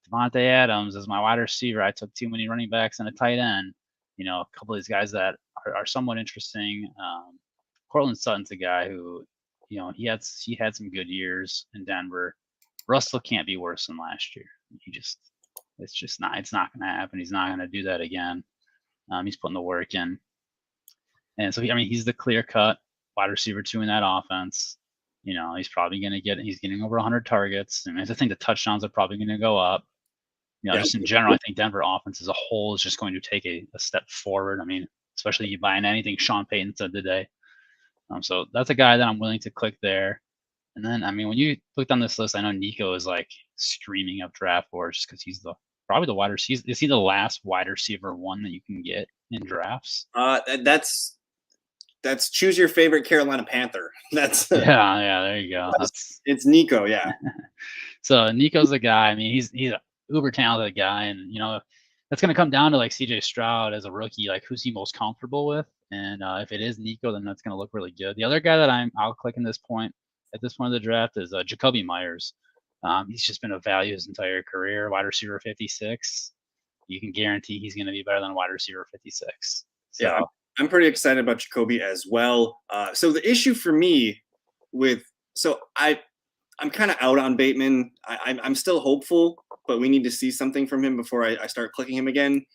Devontae Adams as my wide receiver, I took too many running backs and a tight end, a couple of these guys that are somewhat interesting. Cortland Sutton's a guy who, he had some good years in Denver. Russell can't be worse than last year. It's not going to happen. He's not going to do that again. He's putting the work in. And so, he's the clear cut wide receiver 2 in that offense. He's probably going to he's getting over 100 targets. I think the touchdowns are probably going to go up. Just in general, I think Denver offense as a whole is just going to take a step forward. Especially you buying anything Sean Payton said today. So that's a guy that I'm willing to click there. And then, when you look down this list, I know Nico is like screaming up draft boards just because he's probably the wide receiver. Is he the last wide receiver 1 that you can get in drafts? That's choose your favorite Carolina Panther. That's yeah. There you go. It's Nico, yeah. So Nico's a guy. He's an uber talented guy, and that's going to come down to like CJ Stroud as a rookie. Like, who's he most comfortable with? And if it is Nico, then that's going to look really good. The other guy that I'll click at this point of the draft is Jacoby Myers. He's just been a value his entire career. Wide receiver 56. You can guarantee he's going to be better than wide receiver 56. So, yeah. I'm pretty excited about Jacoby as well. So the issue for me I'm kind of out on Bateman. I'm still hopeful, but we need to see something from him before I start clicking him again.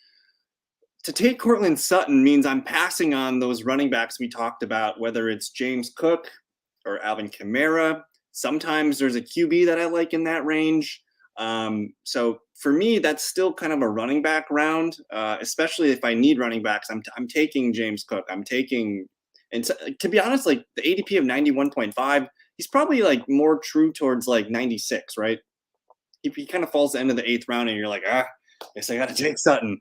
To take Cortland Sutton means I'm passing on those running backs we talked about, whether it's James Cook or Alvin Kamara. Sometimes there's a QB that I like in that range. So for me, that's still kind of a running back round, especially if I need running backs. I'm taking James Cook. And to be honest, like the ADP of 91.5, he's probably like more true towards like 96, right? He kind of falls to the end of the 8th round and you're like, guess I got to take Sutton.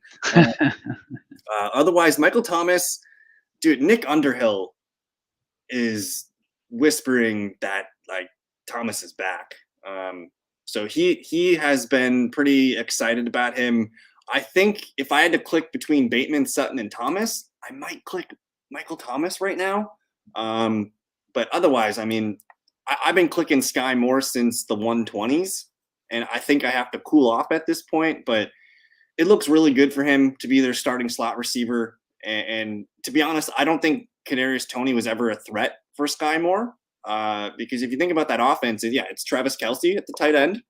Otherwise, Michael Thomas, dude, Nick Underhill is whispering that like Thomas is back. So he has been pretty excited about him. I think if I had to click between Bateman, Sutton, and Thomas, I might click Michael Thomas right now. But otherwise, I mean, I've been clicking Sky Moore since the 120s, and I think I have to cool off at this point. But it looks really good for him to be their starting slot receiver. And to be honest, I don't think Kadarius Toney was ever a threat for Sky Moore. Because if you think about that offense, yeah, it's Travis Kelce at the tight end.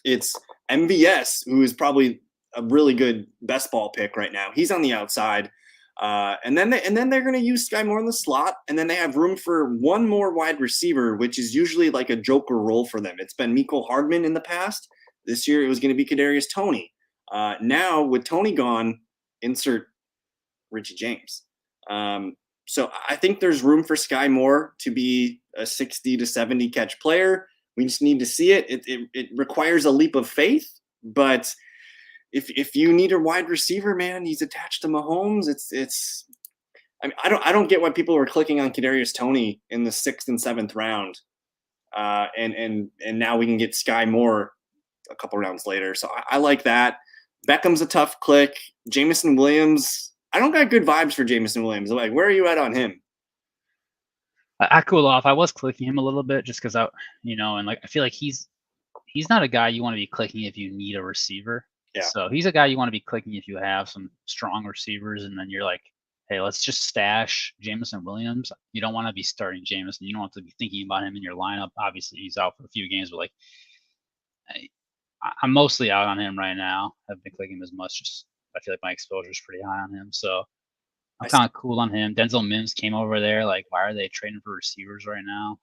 It's MVS, who is probably a really good best ball pick right now. He's on the outside. And then they're going to use Sky Moore in the slot, and then they have room for one more wide receiver, which is usually like a joker role for them. It's been Mecole Hardman in the past. This year it was going to be Kadarius Toney. Now with Toney gone, insert Richie James. So I think there's room for Sky Moore to be a 60 to 70 catch player. We just need to see it. It requires a leap of faith, but if you need a wide receiver, man, he's attached to Mahomes. It's. I mean, I don't get why people are clicking on Kadarius Toney in the 6th and 7th round, and now we can get Sky Moore a couple rounds later. So I like that. Beckham's a tough click. Jameson Williams, I don't got good vibes for Jameson Williams. Like, where are you at on him? I cool off. I was clicking him a little bit just because and like I feel like he's not a guy you want to be clicking if you need a receiver. Yeah. So he's a guy you want to be clicking if you have some strong receivers, and then you're like, hey, let's just stash Jameson Williams. You don't want to be starting Jameson. You don't have to be thinking about him in your lineup. Obviously, he's out for a few games, but like, I'm mostly out on him right now. I haven't been clicking him as much. Just I feel like my exposure is pretty high on him, so I'm kind of cool on him. Denzel Mims came over there. Like, why are they trading for receivers right now?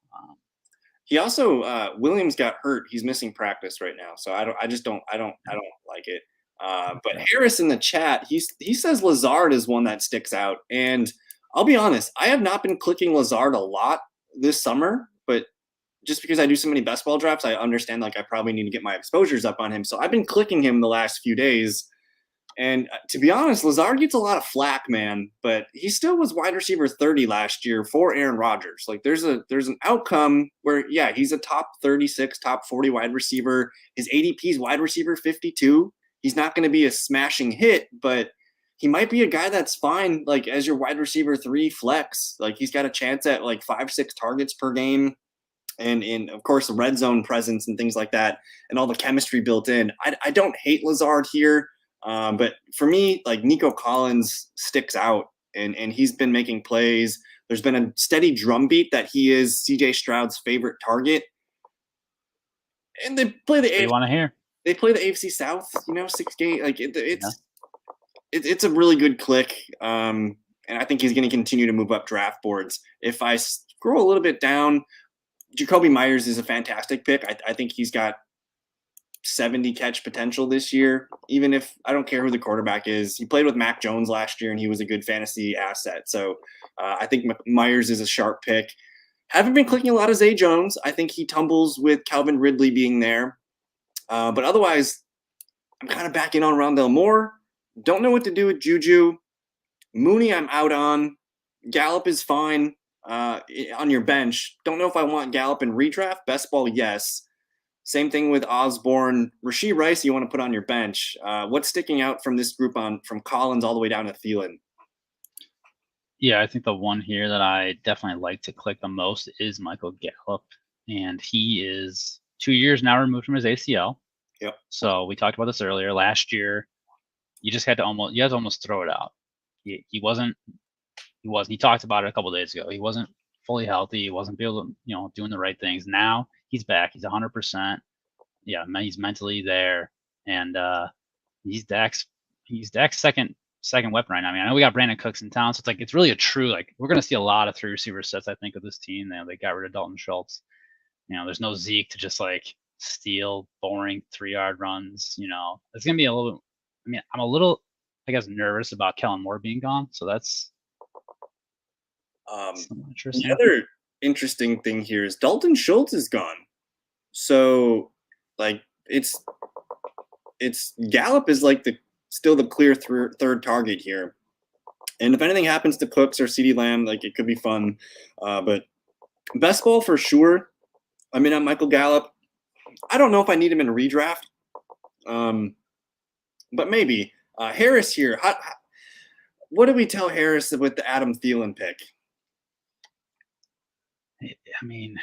He also Williams got hurt. He's missing practice right now, so I don't like it. But Harris in the chat, he says Lazard is one that sticks out, and I'll be honest, I have not been clicking Lazard a lot this summer, but just because I do so many best ball drafts, I understand like I probably need to get my exposures up on him. So I've been clicking him the last few days. And to be honest, Lazard gets a lot of flack, man, but he still was wide receiver 30 last year for Aaron Rodgers. Like there's an outcome where, yeah, he's a top 36, top 40 wide receiver. His ADP is wide receiver 52. He's not going to be a smashing hit, but he might be a guy that's fine, like as your wide receiver 3 flex. Like he's got a chance at like 5-6 targets per game. And of course, the red zone presence and things like that, and all the chemistry built in. I don't hate Lazard here. But for me, like Nico Collins sticks out, and he's been making plays. There's been a steady drumbeat that he is CJ Stroud's favorite target. And they play the AFC. You want to hear? They play the AFC South, 6 games. Like it's a really good click. And I think he's going to continue to move up draft boards. If I scroll a little bit down, Jacoby Myers is a fantastic pick. I think he's got 70 catch potential this year, even if I don't care who the quarterback is. He played with Mac Jones last year, and he was a good fantasy asset. So I think Myers is a sharp pick. Haven't been clicking a lot of Zay Jones. I think he tumbles with Calvin Ridley being there. But otherwise, I'm kind of backing on Rondale Moore. Don't know what to do with Juju. Mooney, I'm out on. Gallup is fine on your bench. Don't know if I want Gallup in redraft. Best ball, yes. Same thing with Osborne. Rashee Rice, you want to put on your bench. What's sticking out from this group from Collins all the way down to Thielen? Yeah, I think the one here that I definitely like to click the most is Michael Gallup. And he is 2 years now removed from his ACL. Yep. So we talked about this earlier. Last year, you had to almost throw it out. He talked about it a couple of days ago. He wasn't fully healthy. He wasn't doing the right things. Now he's back. He's 100%. Yeah, he's mentally there, and he's Dak's second weapon right now. I mean, I know we got Brandon Cooks in town, so it's really a true we're going to see a lot of 3 receiver sets. I think of this team. They got rid of Dalton Schultz. There's no Zeke to just steal boring 3-yard runs. It's going to be a little. I mean, I'm a little, I guess, nervous about Kellen Moore being gone. So that's interesting. The other interesting thing here is Dalton Schultz is gone. So, it's Gallup is still the clear third target here. And if anything happens to Cooks or CeeDee Lamb, like it could be fun. But best ball for sure. I mean, Michael Gallup. I don't know if I need him in a redraft, but maybe Harris here. What do we tell Harris with the Adam Thielen pick? I mean,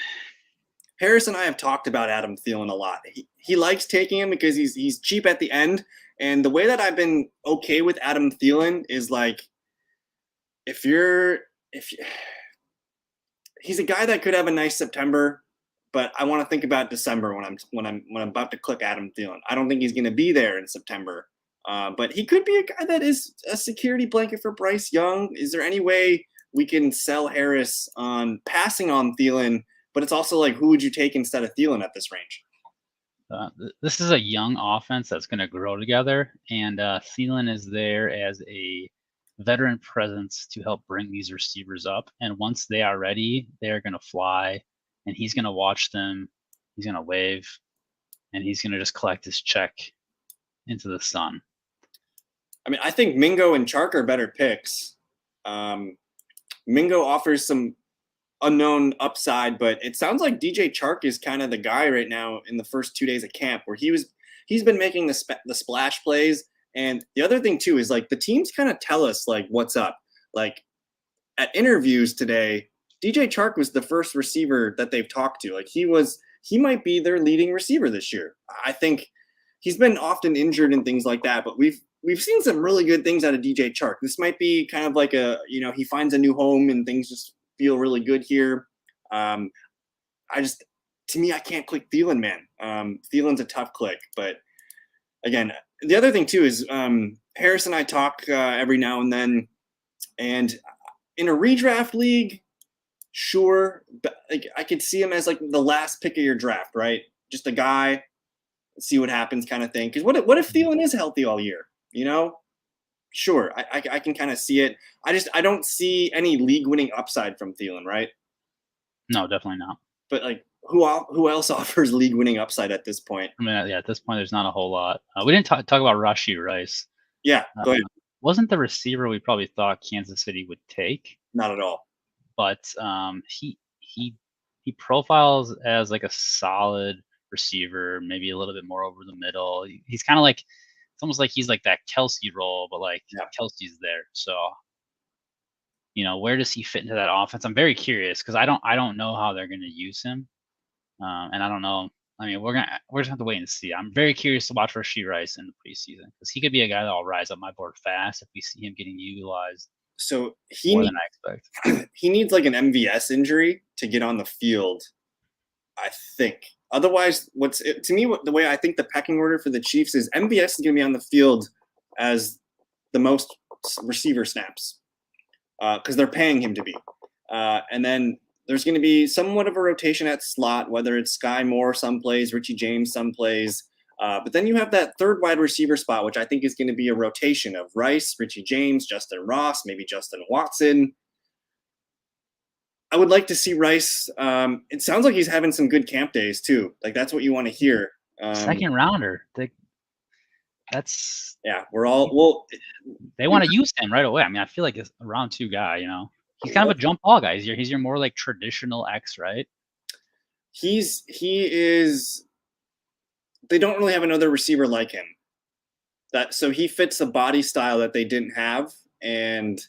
Harris and I have talked about Adam Thielen a lot. He likes taking him because he's cheap at the end. And the way that I've been okay with Adam Thielen is like, if he's a guy that could have a nice September, but I want to think about December when I'm about to click Adam Thielen. I don't think he's going to be there in September, but he could be a guy that is a security blanket for Bryce Young. Is there any way we can sell Harris on passing on Thielen? But it's also like, who would you take instead of Thielen at this range? This is a young offense that's going to grow together, and Thielen is there as a veteran presence to help bring these receivers up. And once they are ready, they're going to fly, and he's going to watch them. He's going to wave, and he's going to just collect his check into the sun. I mean, I think Mingo and Chark are better picks. Mingo offers some unknown upside, but it sounds like DJ Chark is kind of the guy right now in the first 2 days of camp, where he's been making the splash plays. And the other thing too is like the teams kind of tell us like what's up. Like at interviews today, DJ Chark was the first receiver that they've talked to. Like he might be their leading receiver this year. I think he's been often injured and things like that, but we've seen some really good things out of DJ Chark. This might be kind of like he finds a new home and things just feel really good here. To me, I can't click Thielen, man. Thielen's a tough click, but again, the other thing too is Harris and I talk every now and then, and in a redraft league, sure, but like I could see him as like the last pick of your draft, right? Just a guy, see what happens, kind of thing. Because what if Thielen is healthy all year? Sure, I can kind of see it. I don't see any league-winning upside from Thielen, right? No, definitely not. But like, who else offers league-winning upside at this point? I mean, yeah, at this point, there's not a whole lot. We didn't talk about Rashee Rice. Yeah, go ahead. Wasn't the receiver we probably thought Kansas City would take? Not at all. But he profiles as like a solid receiver, maybe a little bit more over the middle. He's kind of like, it's almost like he's like that Kelsey role, but like Kelsey's there. So, where does he fit into that offense? I'm very curious because I don't know how they're going to use him, and I don't know. I mean, we're just gonna have to wait and see. I'm very curious to watch Rashee Rice in the preseason because he could be a guy that'll rise up my board fast if we see him getting utilized. So more than I expect. He needs like an MVS injury to get on the field, I think. Otherwise, the way I think the pecking order for the Chiefs is MVS is going to be on the field as the most receiver snaps because they're paying him to be. And then there's going to be somewhat of a rotation at slot, whether it's Sky Moore some plays, Richie James some plays. But then you have that third wide receiver spot, which I think is going to be a rotation of Rice, Richie James, Justin Ross, maybe Justin Watson. I would like to see Rice. It sounds like he's having some good camp days too. Like that's what you want to hear. Second rounder. They want to use him right away. I mean, I feel like it's a round 2 guy. He's kind of a jump ball guy. He's your more like traditional X, right? He is. They don't really have another receiver like him. So he fits the body style that they didn't have. And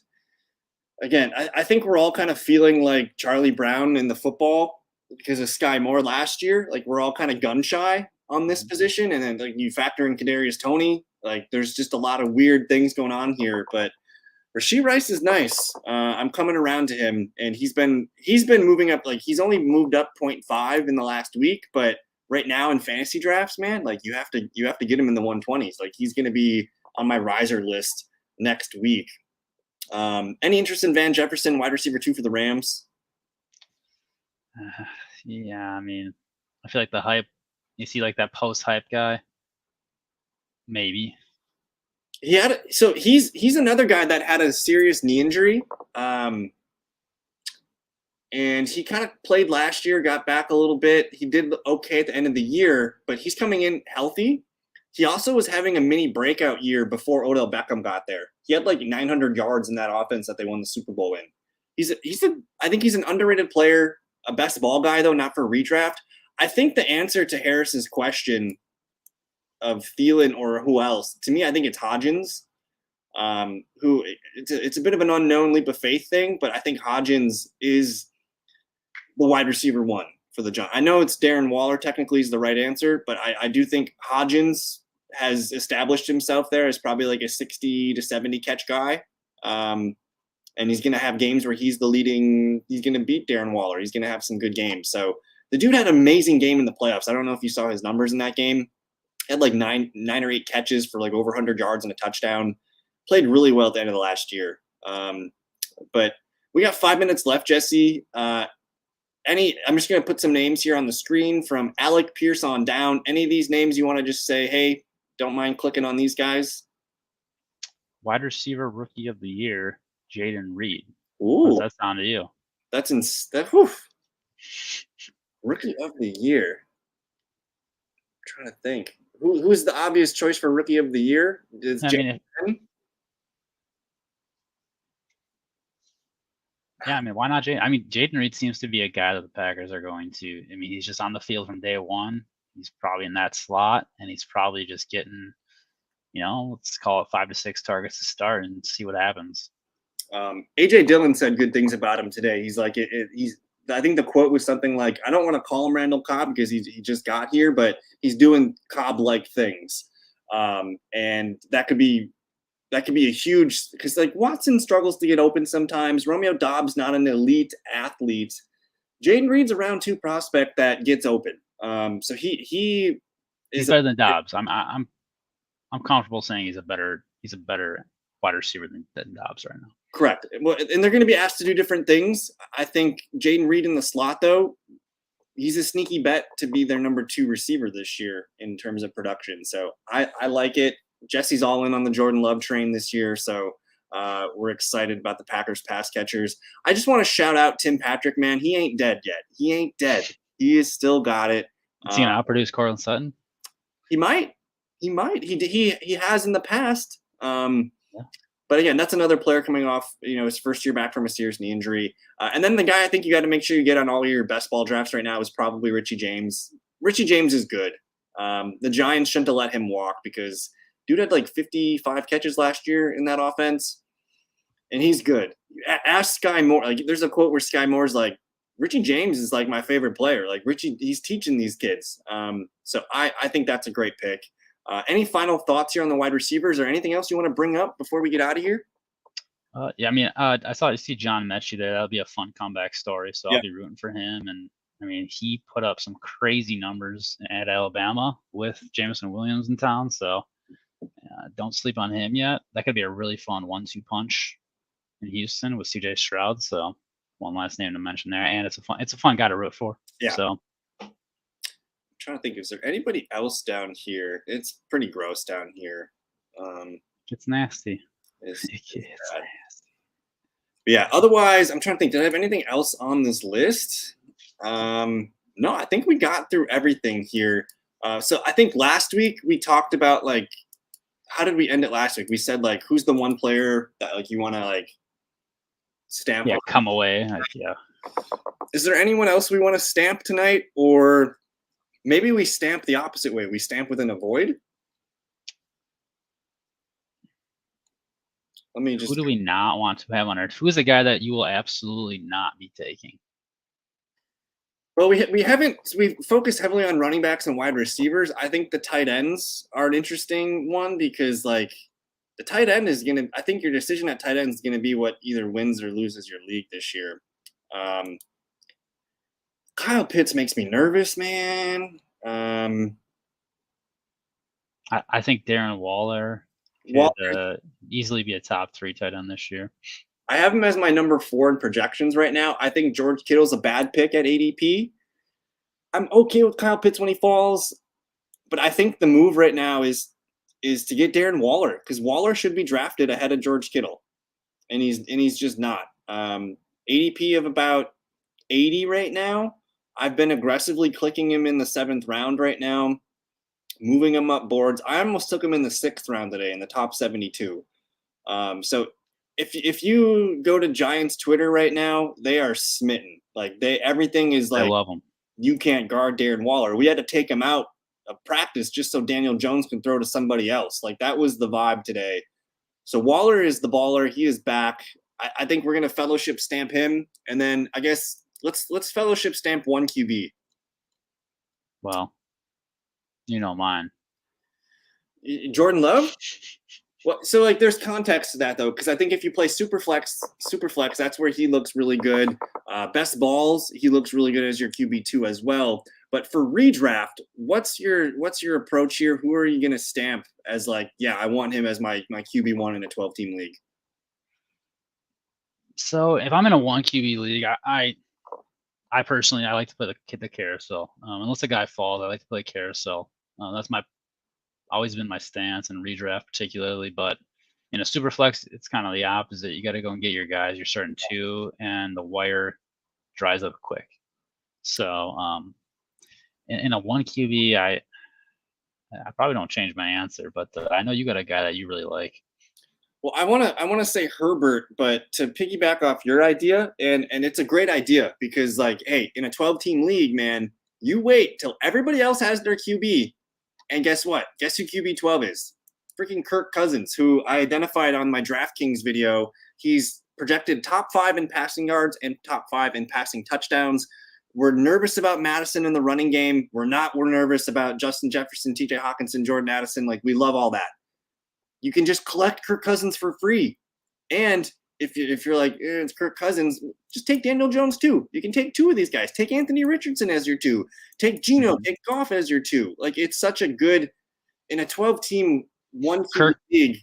again, I think we're all kind of feeling like Charlie Brown in the football because of Sky Moore last year. Like we're all kind of gun shy on this position. And then like you factor in Kadarius Toney, like there's just a lot of weird things going on here. But Rashee Rice is nice. I'm coming around to him, and he's been moving up. Like he's only moved up 0.5 in the last week, but right now in fantasy drafts, man, like you have to get him in the 120s. Like he's going to be on my riser list next week. Any interest in Van Jefferson, wide receiver 2 for the Rams? Yeah, I mean, I feel like the hype. You see, like that post-hype guy. Maybe. He's another guy that had a serious knee injury. And he kind of played last year, got back a little bit. He did okay at the end of the year, but he's coming in healthy. he also was having a mini breakout year before Odell Beckham got there. He had like 900 yards in that offense that they won the Super Bowl in. I think he's an underrated player, a best ball guy though, not for redraft. I think the answer to Harris's question of Thielen or who else, to me, I think it's Hodgins. Who it's a bit of an unknown leap of faith thing, but I think Hodgins is the wide receiver one for the Giants. I know it's Darren Waller technically is the right answer, but I do think Hodgins has established himself there as probably like a 60 to 70 catch guy. And he's going to have games where he's going to beat Darren Waller. He's going to have some good games. So the dude had an amazing game in the playoffs. I don't know if you saw his numbers in that game. He had like nine or eight catches for like over 100 yards and a touchdown. Played really well at the end of the last year. But we got 5 minutes left, Jesse. I'm just going to put some names here on the screen from Alec Pierce on down. Any of these names you want to just say, hey, don't mind clicking on these guys? Wide receiver rookie of the year, Jaden Reed. Ooh. How does that sound to you? Rookie of the year. I'm trying to think. Who's the obvious choice for rookie of the year? Why not Jaden? Jaden Reed seems to be a guy that the Packers are going to. He's just on the field from day one. He's probably in that slot, and he's probably just getting, let's call it 5 to 6 targets to start and see what happens. AJ Dillon said good things about him today. He's like, I think the quote was something like, I don't want to call him Randall Cobb because he just got here, but he's doing Cobb-like things. And that could be a huge, because like Watson struggles to get open sometimes. Romeo Doubs not an elite athlete. Jaden Reed's a round 2 prospect that gets open. So he's better than Doubs. I'm comfortable saying he's a better wide receiver than Doubs right now. Correct. Well, and they're going to be asked to do different things. I think Jaden Reed in the slot, though, he's a sneaky bet to be their number 2 receiver this year in terms of production. So I like it. Jesse's all in on the Jordan Love train this year. So we're excited about the Packers pass catchers. I just want to shout out Tim Patrick, man. He ain't dead yet. He ain't dead. He has still got it. Is he going to outproduce Courtland Sutton? He might. He has in the past. But again, that's another player coming off, his first year back from a serious knee injury. And then the guy I think you got to make sure you get on all your best ball drafts right now is probably Richie James. Richie James is good. The Giants shouldn't have let him walk because dude had like 55 catches last year in that offense, and he's good. Ask Sky Moore. Like, there's a quote where Sky Moore's like, Richie James is like my favorite player. Like Richie, he's teaching these kids. So I think that's a great pick. Any final thoughts here on the wide receivers or anything else you want to bring up before we get out of here? I saw you see John Mechie there. That'll be a fun comeback story. So I'll be rooting for him. And he put up some crazy numbers at Alabama with Jameson Williams in town. So don't sleep on him yet. That could be a really fun 1-2 punch in Houston with CJ Stroud. So one last name to mention there. And it's a fun guy to root for. Yeah. So trying to think, is there anybody else down here? It's pretty gross down here. It's nasty. It's nasty. But yeah, otherwise, I'm trying to think, did I have anything else on this list? No, I think we got through everything here. So I think last week we talked about, like, how did we end it last week? We said, like, who's the one player that, like, you want to, like, stamp? Yeah, come away. Yeah. Is there anyone else we want to stamp tonight? Or maybe we stamp the opposite way. We stamp with an avoid. Who do we not want to have on our? Who is the guy that you will absolutely not be taking? Well, we've focused heavily on running backs and wide receivers. I think the tight ends are an interesting one because, like, the tight end is going to, I think your decision at tight end is going to be what either wins or loses your league this year. Kyle Pitts makes me nervous, man. I think Darren Waller could easily be a top 3 tight end this year. I have him as my number 4 in projections right now. I think George Kittle's a bad pick at ADP. I'm okay with Kyle Pitts when he falls, but I think the move right now is to get Darren Waller because Waller should be drafted ahead of George Kittle, and he's just not. ADP of about 80 right now. I've been aggressively clicking him in the 7th round right now. moving him up boards. I almost took him in the 6th round today in the top 72. So if you go to Giants Twitter right now, they are smitten. Like everything is I like, love him. you can't guard Darren Waller. We had to take him out of practice just so Daniel Jones can throw to somebody else. Like that was the vibe today. So Waller is the baller. He is back. I think we're gonna fellowship stamp him, and then I guess let's fellowship stamp one QB. Well, mine. Jordan Love. Well, so like there's context to that though, because I think if you play Superflex, that's where he looks really good. Best balls, he looks really good as your QB2 as well. But for redraft, what's your approach here? Who are you gonna stamp as like, yeah, I want him as my QB1 in a 12-team league? So if I'm in a 1 QB league, I personally I like to play the carousel. Unless a guy falls, I like to play carousel. That's always been my stance in redraft particularly, but in a super flex, it's kind of the opposite. You got to go and get your guys. You're starting 2, and the wire dries up quick. So in a 1 QB, I probably don't change my answer, but I know you got a guy that you really like. Well, I wanna say Herbert, but to piggyback off your idea, and it's a great idea because like, hey, in a 12-team league, man, you wait till everybody else has their QB. And guess what? Guess who QB12 is? Freaking Kirk Cousins, who I identified on my DraftKings video. He's projected top 5 in passing yards and top 5 in passing touchdowns. We're nervous about Madison in the running game. We're nervous about Justin Jefferson, TJ Hawkinson, Jordan Addison. Like, we love all that. You can just collect Kirk Cousins for free. And if you're like, it's Kirk Cousins, just take Daniel Jones too. You can take 2 of these guys. Take Anthony Richardson as your 2. Take Geno, take Goff as your 2. Like, it's such a good, in a 12-team, 1 Kirk league.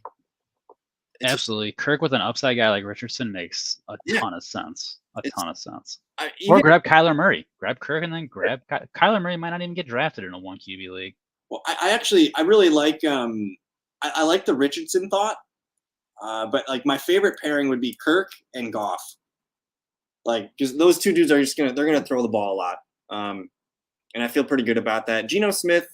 Absolutely. Kirk with an upside guy like Richardson makes a ton of sense. Ton of sense. Or grab Kyler Murray. Grab Kirk and then grab Kyler Murray might not even get drafted in a 1 QB league. Well, I really like I like the Richardson thought. But like my favorite pairing would be Kirk and Goff. Like, because those 2 dudes are just they're gonna throw the ball a lot. And I feel pretty good about that. Geno Smith,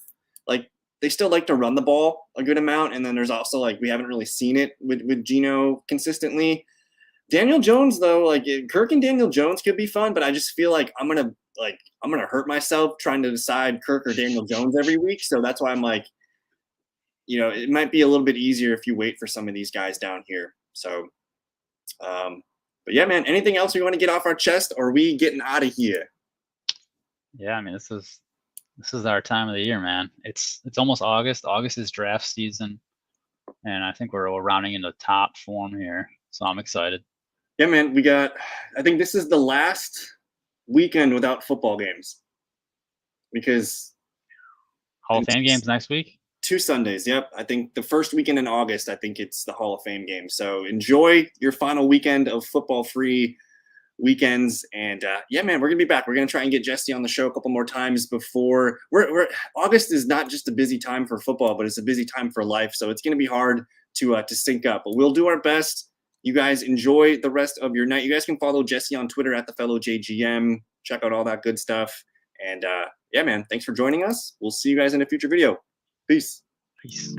like, they still like to run the ball a good amount, and then there's also like we haven't really seen it with Geno consistently. Daniel Jones though, like Kirk and Daniel Jones could be fun, but I just feel like I'm gonna hurt myself trying to decide Kirk or Daniel Jones every week. So that's why I'm like, it might be a little bit easier if you wait for some of these guys down here. So, but yeah, man, anything else we want to get off our chest, or are we getting out of here? Yeah, I mean, this is our time of the year, man. It's almost August. August is draft season, and I think we're rounding into top form here. So I'm excited. Yeah, man, I think this is the last weekend without football games because Hall of Fame games next week. 2 Sundays. Yep. I think the first weekend in August, I think it's the Hall of Fame game. So enjoy your final weekend of football-free weekends. And yeah, man, we're gonna be back. We're gonna try and get Jesse on the show a couple more times before August is not just a busy time for football, but it's a busy time for life. So it's gonna be hard to sync up, but we'll do our best. You guys enjoy the rest of your night. You guys can follow Jesse on Twitter at @thefellowjgm. Check out all that good stuff. And yeah, man, thanks for joining us. We'll see you guys in a future video. Peace. Peace.